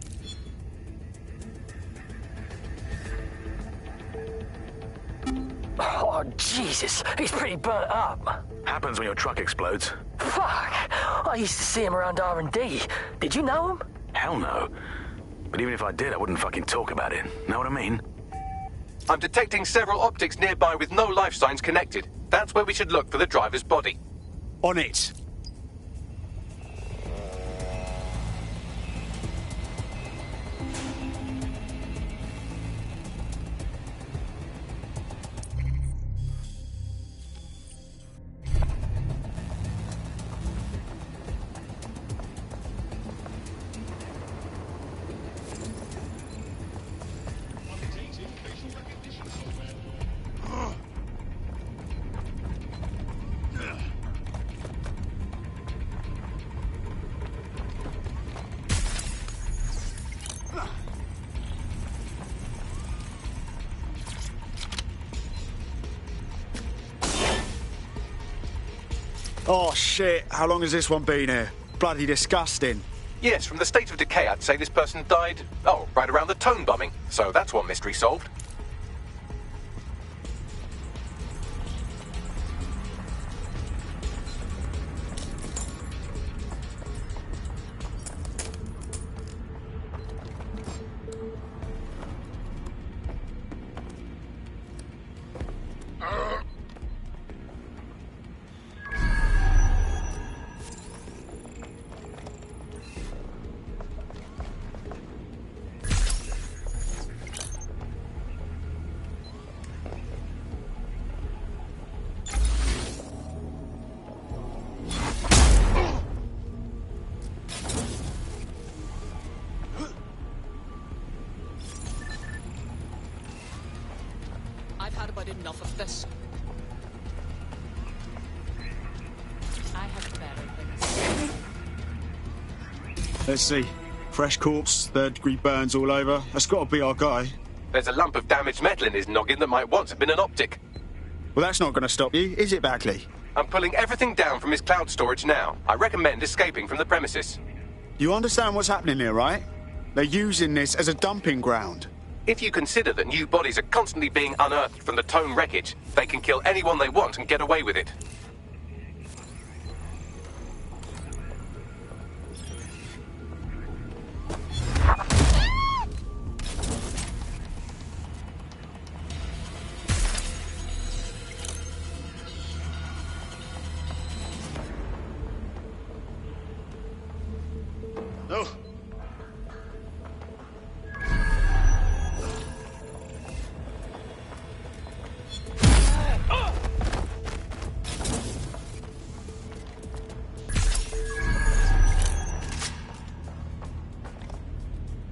Speaker 21: Oh, Jesus. He's pretty burnt up.
Speaker 6: Happens when your truck explodes.
Speaker 21: Fuck. I used to see him around R&D. Did you know him?
Speaker 6: Hell no. But even if I did, I wouldn't fucking talk about it. Know what I mean?
Speaker 4: I'm detecting several optics nearby with no life signs connected. That's where we should look for the driver's body.
Speaker 16: On it. Oh, shit. How long has this one been here? Bloody disgusting.
Speaker 4: Yes, from the state of decay, I'd say this person died, right around the Tone bombing. So that's one mystery solved.
Speaker 8: had enough of this. I have better things.
Speaker 16: Let's see. Fresh corpse, third-degree burns all over. That's got to be our guy.
Speaker 4: There's a lump of damaged metal in his noggin that might once have been an optic.
Speaker 16: Well, that's not going to stop you, is it, Bagley?
Speaker 4: I'm pulling everything down from his cloud storage now. I recommend escaping from the premises.
Speaker 16: You understand what's happening here, right? They're using this as a dumping ground.
Speaker 4: If you consider that new bodies are constantly being unearthed from the Tone wreckage, they can kill anyone they want and get away with it.
Speaker 16: No.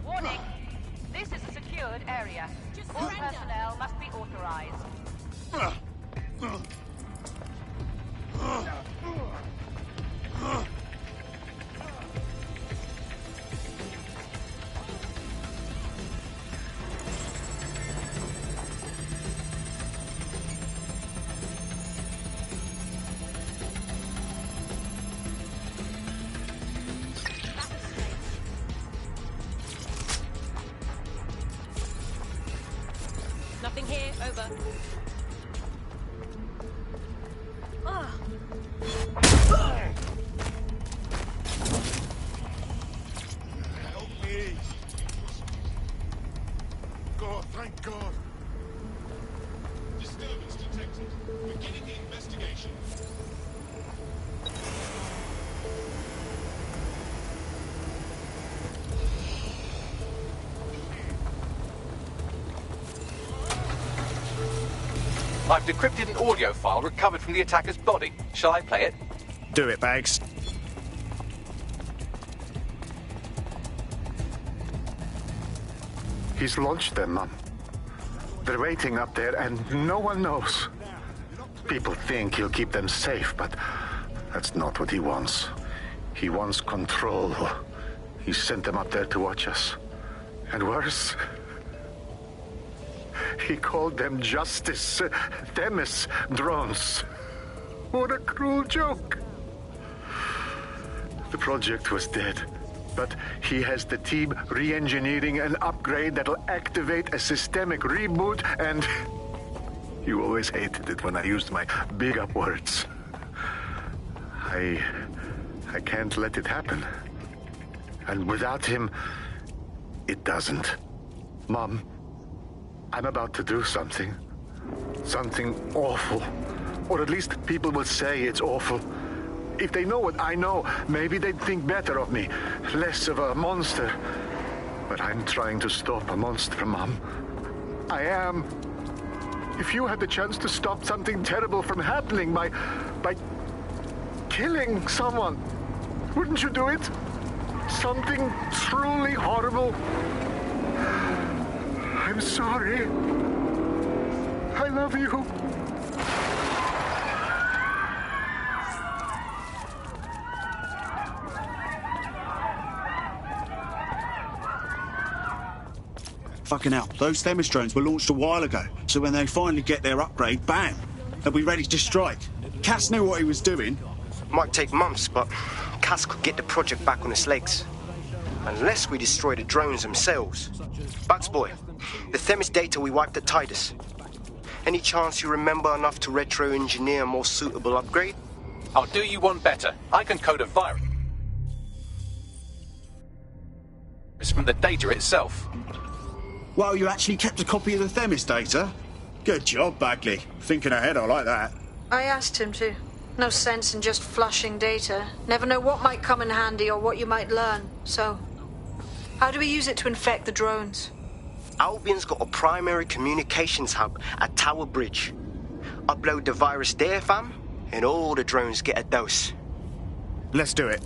Speaker 13: Warning! This is a secured area. All personnel must be authorized.
Speaker 9: Nothing here, over.
Speaker 3: Help me! God, thank God!
Speaker 15: Disturbance detected. Beginning the investigation.
Speaker 4: I've decrypted an audio file recovered from the attacker's body. Shall I play it?
Speaker 16: Do it, Bags.
Speaker 19: He's launched them, Mum. They're waiting up there, and no one knows. People think he'll keep them safe, but that's not what he wants. He wants control. He sent them up there to watch us. And worse, he called them Justice, Themis drones. What a cruel joke. The project was dead, but he has the team re-engineering an upgrade that'll activate a systemic reboot, and you always hated it when I used my big up words. I can't let it happen. And without him, it doesn't. Mom, I'm about to do something. Something awful. Or at least people will say it's awful. If they know what I know, maybe they'd think better of me. Less of a monster. But I'm trying to stop a monster, Mom. I am. If you had the chance to stop something terrible from happening by killing someone, wouldn't you do it? Something truly horrible. I'm sorry. I love you.
Speaker 16: Fucking hell, those Themis drones were launched a while ago, so when they finally get their upgrade, bam, they'll be ready to strike. Cass knew what he was doing.
Speaker 14: Might take months, but Cass could get the project back on its legs. Unless we destroy the drones themselves. Bugs boy, the Themis data we wiped at Titus. Any chance you remember enough to retro-engineer a more suitable upgrade?
Speaker 4: I'll do you one better. I can code a virus from the data itself.
Speaker 16: Well, you actually kept a copy of the Themis data? Good job, Bagley. Thinking ahead, I like that.
Speaker 7: I asked him to. No sense in just flushing data. Never know what might come in handy or what you might learn. So, how do we use it to infect the drones?
Speaker 14: Albion's got a primary communications hub at Tower Bridge. Upload the virus there, fam, and all the drones get a dose.
Speaker 16: Let's do it.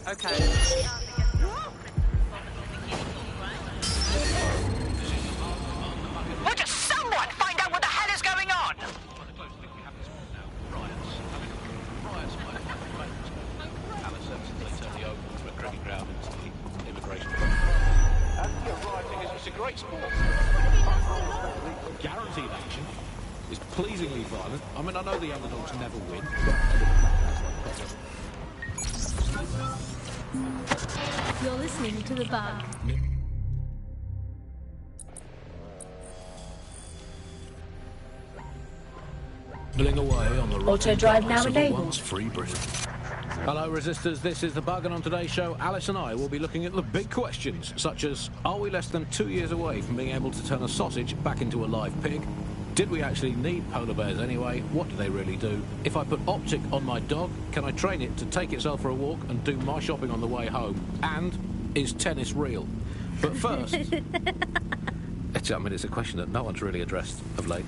Speaker 9: Okay.
Speaker 12: Would someone find out what the hell is going on?
Speaker 18: It's a great sport. Guaranteed action. It's pleasingly violent. I mean, I know the underdogs never win, but
Speaker 17: You're listening to The Bug.
Speaker 18: Bling away on the
Speaker 1: Auto drive now enabled.
Speaker 18: Free Britain. Hello, Resistors. This is The Bug, and on today's show, Alice and I will be looking at the big questions, such as, are we less than 2 years away from being able to turn a sausage back into a live pig? Did we actually need polar bears anyway? What do they really do? If I put Optic on my dog, can I train it to take itself for a walk and do my shopping on the way home? And is tennis real? But first... it's a question that no one's really addressed of late.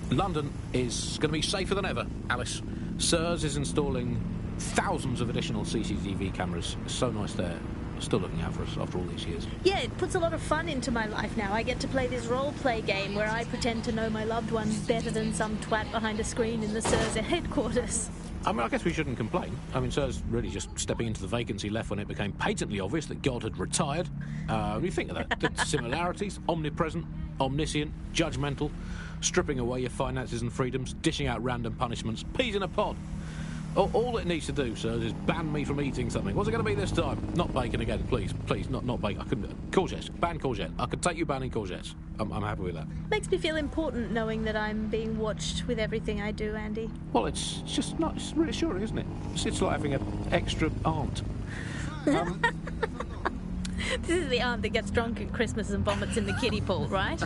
Speaker 18: London is going to be safer than ever, Alice. SIRS is installing thousands of additional CCTV cameras. It's so nice they're still looking out for us after all these years.
Speaker 17: Yeah, it puts a lot of fun into my life now. I get to play this role-play game where I pretend to know my loved ones better than some twat behind a screen in the SIRS headquarters.
Speaker 18: I mean, I guess we shouldn't complain. I mean, SIRS really just stepping into the vacancy left when it became patently obvious that God had retired. When you think of that, the similarities, omnipresent, omniscient, judgmental, stripping away your finances and freedoms, dishing out random punishments, peas in a pod. All it needs to do, SIRS, is ban me from eating something. What's it going to be this time? Not bacon again, please. Please, not bacon. I couldn't... Courgettes. Ban courgette. I could take you banning courgettes. I'm happy with that.
Speaker 17: Makes me feel important knowing that I'm being watched with everything I do, Andy.
Speaker 18: Well, it's just not... It's reassuring, isn't it? It's like having an extra aunt.
Speaker 17: This is the aunt that gets drunk at Christmas and vomits in the kiddie pool, right?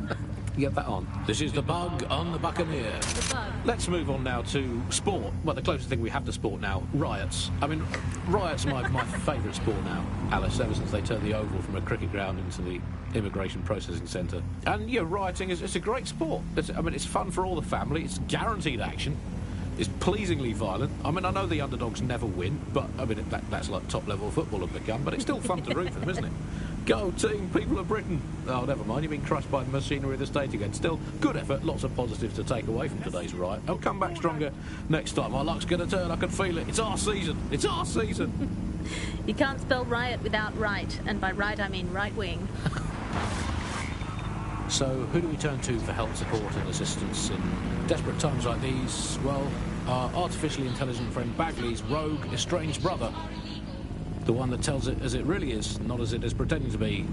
Speaker 18: Get that on. This is The Bug on the Buccaneer.
Speaker 17: The Bug.
Speaker 18: Let's move on now to sport. Well, the closest thing we have to sport now, riots. I mean, riots are my favourite sport now, Alice, ever since they turned the Oval from a cricket ground into the Immigration Processing Centre. And, yeah, rioting it's a great sport. It's fun for all the family. It's guaranteed action. It's pleasingly violent. I mean, I know the underdogs never win, but, I mean, that's like top-level football have become, but it's still fun to root for them, isn't it? Go team, people of Britain. Oh, never mind, you've been crushed by the machinery of the state again. Still, good effort, lots of positives to take away from today's riot. I'll come back stronger next time. Our luck's going to turn, I can feel it. It's our season. It's our season.
Speaker 17: You can't spell riot without right, and by right I mean right wing.
Speaker 18: So, who do we turn to for help, support and assistance in desperate times like these? Well, our artificially intelligent friend Bagley's rogue, estranged brother. The one that tells it as it really is, not as it is pretending to be.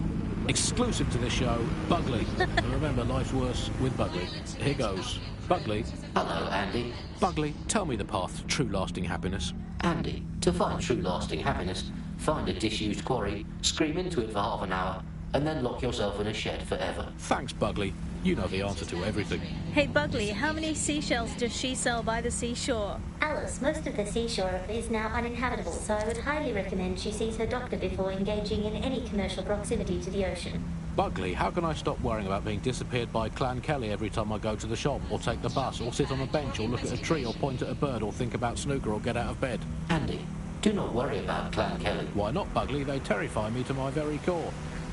Speaker 18: Exclusive to this show, Bugley. And remember, life's worse with Bugley. Here goes. Bugley.
Speaker 20: Hello, Andy.
Speaker 18: Bugley, tell me the path to true lasting happiness.
Speaker 20: Andy, to find true lasting happiness, find a disused quarry, scream into it for half an hour, and then lock yourself in a shed forever.
Speaker 18: Thanks, Bugley. You know the answer to everything.
Speaker 17: Hey, Bugley, how many seashells does she sell by the seashore?
Speaker 22: Alice, most of the seashore is now uninhabitable, so I would highly recommend she sees her doctor before engaging in any commercial proximity to the ocean.
Speaker 18: Bugley, how can I stop worrying about being disappeared by Clan Kelly every time I go to the shop, or take the bus, or sit on a bench, or look at a tree, or point at a bird, or think about snooker, or get out of bed?
Speaker 20: Andy, do not worry about Clan Kelly.
Speaker 18: Why not, Bugley? They terrify me to my very core.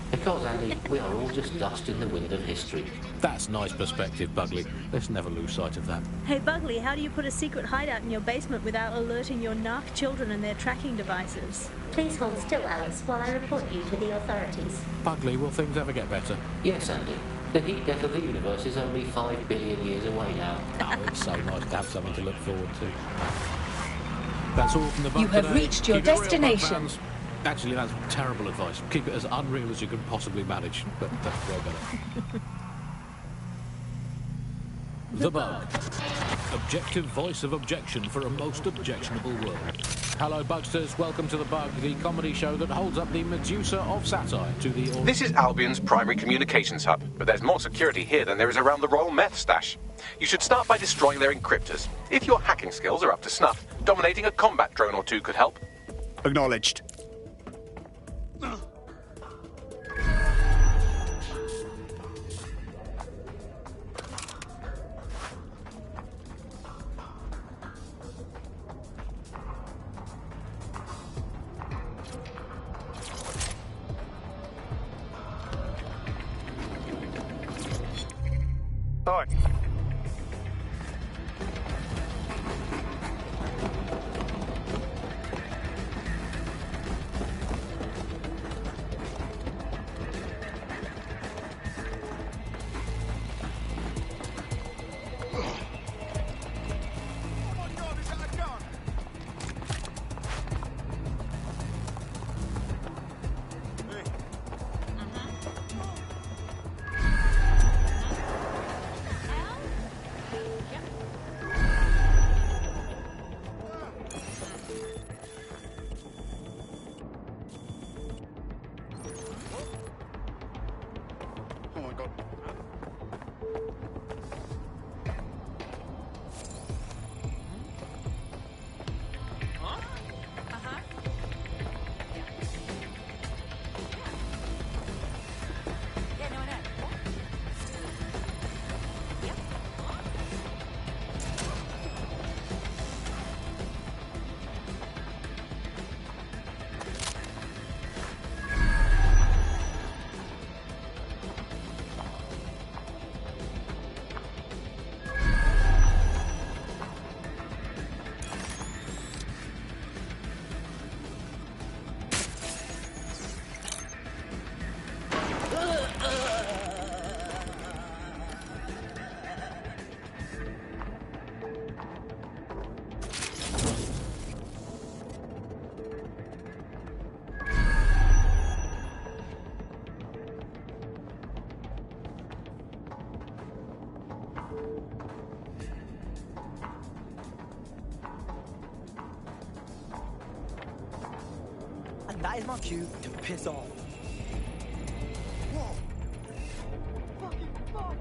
Speaker 20: Because, Andy, we are all just dust in the wind of history.
Speaker 18: That's nice perspective, Bugley. Let's never lose sight of that.
Speaker 17: Hey, Bugley, how do you put a secret hideout in your basement without alerting your narc children and their tracking devices?
Speaker 22: Please hold still, Alice, while I report you to the authorities.
Speaker 18: Bugley, will things ever get better?
Speaker 20: Yes, Andy. The heat death of the universe is only 5 billion years away now.
Speaker 18: Oh, it's so nice to have something to look forward to. That's all from the Bug
Speaker 1: You have
Speaker 18: today.
Speaker 1: reached your
Speaker 18: Keep it real,
Speaker 1: destination.
Speaker 18: Bug fans. Actually, that's terrible advice. Keep it as unreal as you can possibly manage, but that's way better. The Bug. Objective voice of objection for a most objectionable world. Hello, Bugsters. Welcome to The Bug, the comedy show that holds up the Medusa of satire to the...
Speaker 4: This is Albion's primary communications hub, but there's more security here than there is around the Royal Meth Stash. You should start by destroying their encryptors. If your hacking skills are up to snuff, dominating a combat drone or two could help.
Speaker 16: Acknowledged.
Speaker 19: All right.
Speaker 3: Oh my god.
Speaker 8: Yeah, no, I know.
Speaker 21: And that is my cue to piss off.
Speaker 8: Fucking fuck.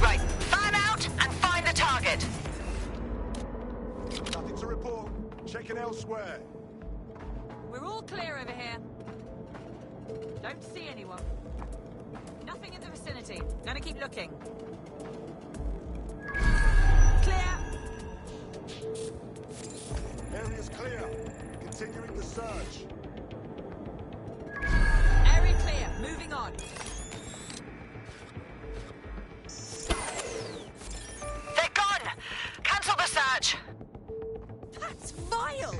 Speaker 12: Right, fan out and find the target.
Speaker 3: Nothing to report. Checking elsewhere.
Speaker 8: We're all clear over here. Don't see anyone. Nothing in the vicinity. Gonna keep looking. Clear.
Speaker 3: Area's clear. Continuing the search.
Speaker 8: Area clear. Moving on.
Speaker 12: They're gone. Cancel the search.
Speaker 8: That's vile.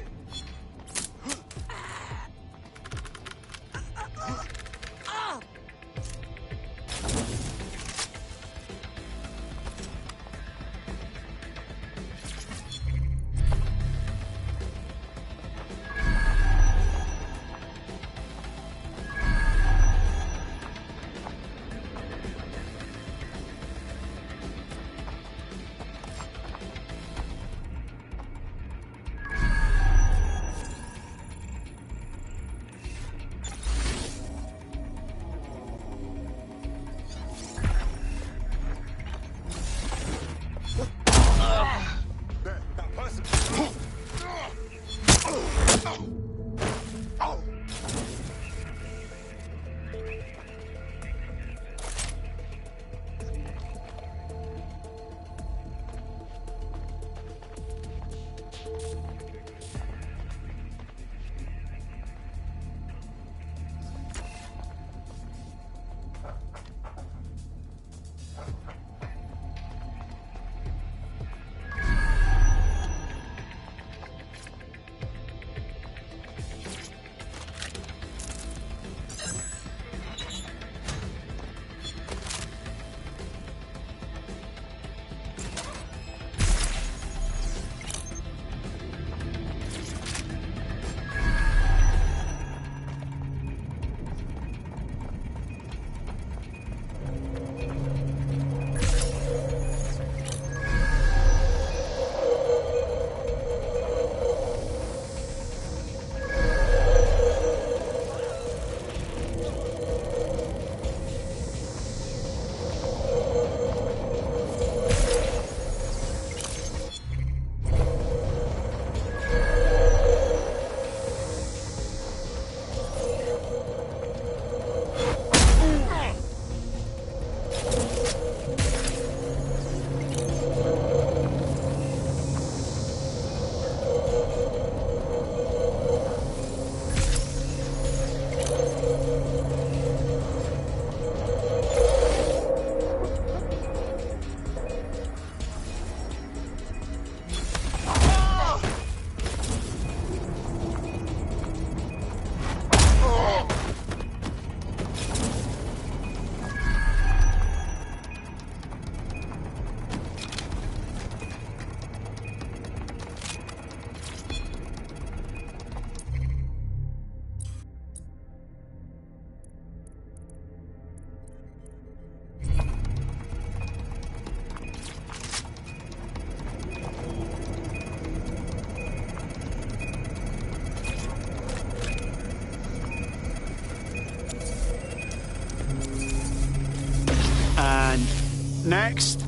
Speaker 16: Next.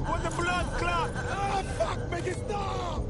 Speaker 11: What the blood clot? Oh, fuck, make it stop!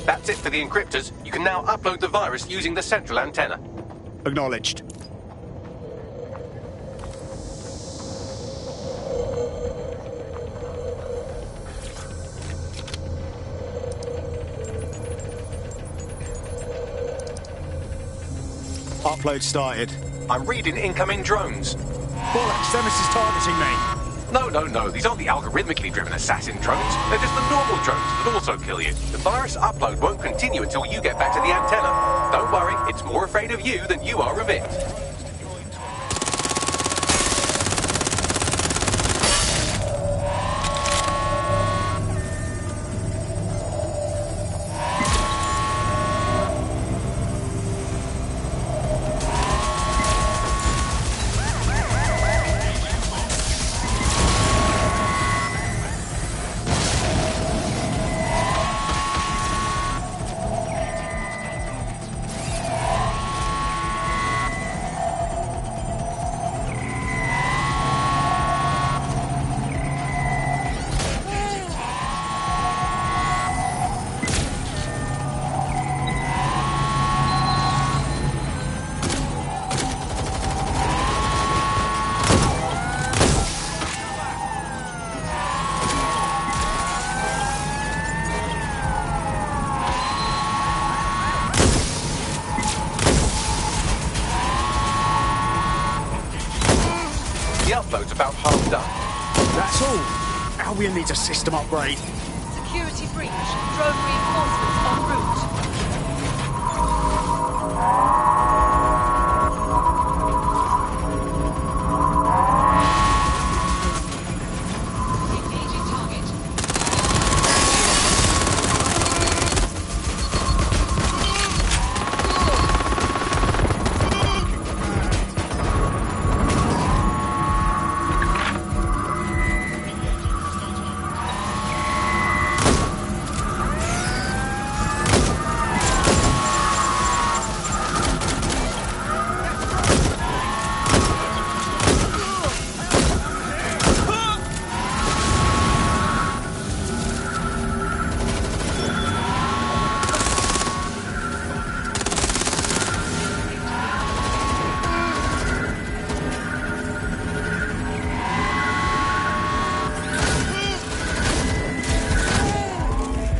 Speaker 4: That's it for the encryptors. You can now upload the virus using the central antenna.
Speaker 16: Acknowledged. Upload started.
Speaker 4: I'm reading incoming drones.
Speaker 16: Bollocks, Themis is targeting me.
Speaker 4: No. These aren't the algorithmically driven assassin drones. They're just the normal drones that also kill you. The virus upload won't continue until you get back to the antenna. Don't worry, it's more afraid of you than you are of it. The upload's about half done.
Speaker 16: That's all. Albion needs a system upgrade.
Speaker 8: Security breach. Drone reinforcements en route.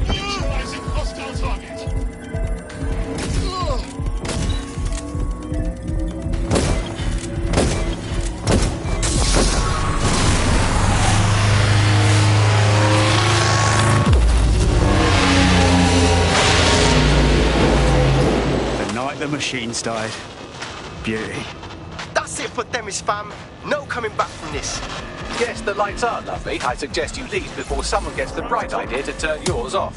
Speaker 15: Neutralizing hostile target.
Speaker 16: The night the machines died. Beauty.
Speaker 14: That's it for Themis, fam. No coming back from this.
Speaker 4: Yes, the lights are lovely. I suggest you leave before someone gets the bright idea to turn yours off.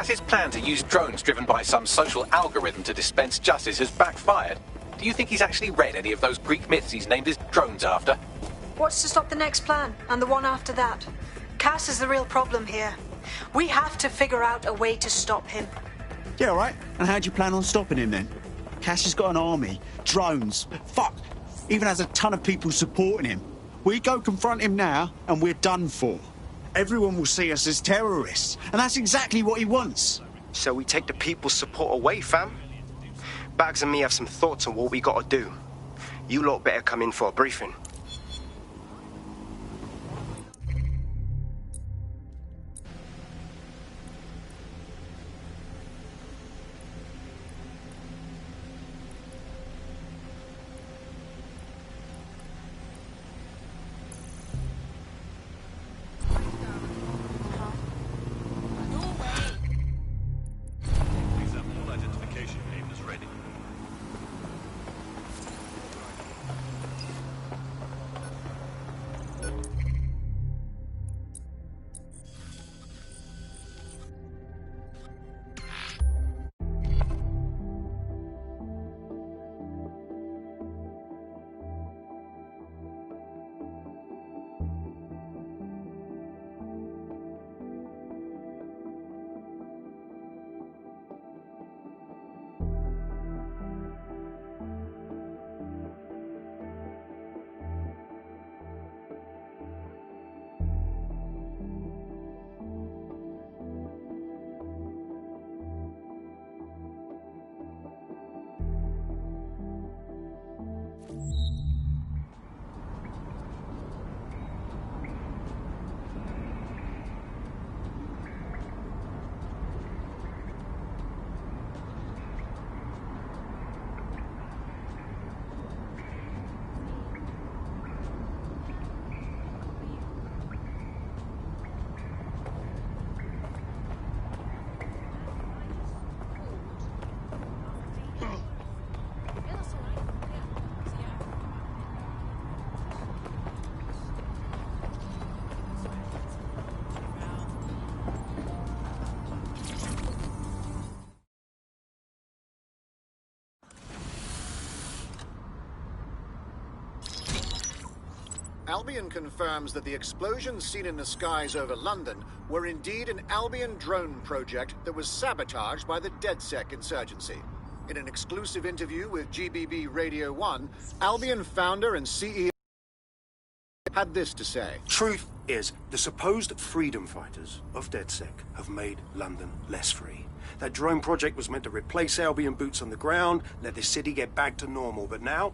Speaker 4: Cass's plan to use drones driven by some social algorithm to dispense justice has backfired. Do you think he's actually read any of those Greek myths he's named his drones after?
Speaker 7: What's to stop the next plan, and the one after that? Cass is the real problem here. We have to figure out a way to stop him.
Speaker 16: Yeah, all right. And how do you plan on stopping him then? Cass has got an army, drones, fuck, even has a ton of people supporting him. We go confront him now, and we're done for. Everyone will see us as terrorists, and that's exactly what he wants.
Speaker 14: So we take the people's support away, fam? Bags and me have some thoughts on what we gotta do. You lot better come in for a briefing.
Speaker 2: Please have all identification papers ready.
Speaker 5: Albion confirms that the explosions seen in the skies over London were indeed an Albion drone project that was sabotaged by the DedSec insurgency. In an exclusive interview with GBB Radio 1, Albion founder and CEO had this to say.
Speaker 10: Truth is, the supposed freedom fighters of DedSec have made London less free. That drone project was meant to replace Albion boots on the ground, let the city get back to normal, but now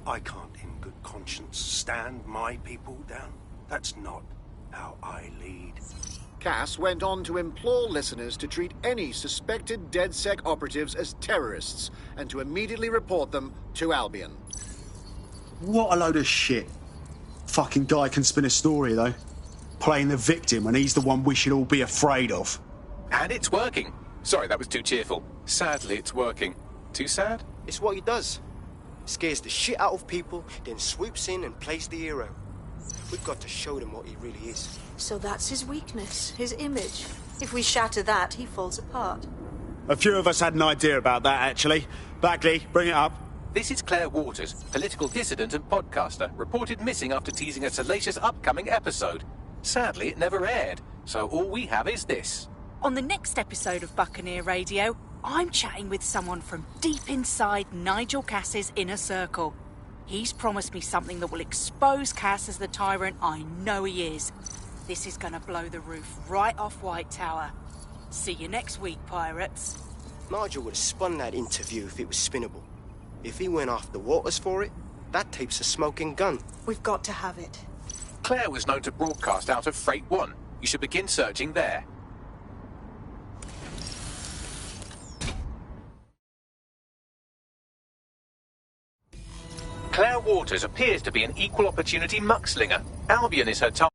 Speaker 10: I can't in good conscience stand my people down. That's not how I lead.
Speaker 5: Cass went on to implore listeners to treat any suspected DedSec operatives as terrorists and to immediately report them to Albion.
Speaker 16: What a load of shit. Fucking guy can spin a story, though. Playing the victim when he's the one we should all be afraid of.
Speaker 4: And it's working. Sorry, that was too cheerful. Sadly, it's working. Too sad?
Speaker 14: It's what he does. Scares the shit out of people, then swoops in and plays the hero. We've got to show them what he really is.
Speaker 7: So that's his weakness, his image. If we shatter that, he falls apart.
Speaker 16: A few of us had an idea about that, actually. Bagley, bring it up.
Speaker 4: This is Claire Waters, political dissident and podcaster, reported missing after teasing a salacious upcoming episode. Sadly, it never aired, so all we have is this.
Speaker 8: On the next episode of Buccaneer Radio, I'm chatting with someone from deep inside Nigel Cass's inner circle. He's promised me something that will expose Cass as the tyrant I know he is. This is gonna blow the roof right off White Tower. See you next week, pirates.
Speaker 14: Nigel would have spun that interview if it was spinnable. If he went after Waters for it, that tape's a smoking gun.
Speaker 7: We've got to have it.
Speaker 4: Claire was known to broadcast out of Freight 1. You should begin searching there. Claire Waters appears to be an equal opportunity muckslinger. Albion is her target.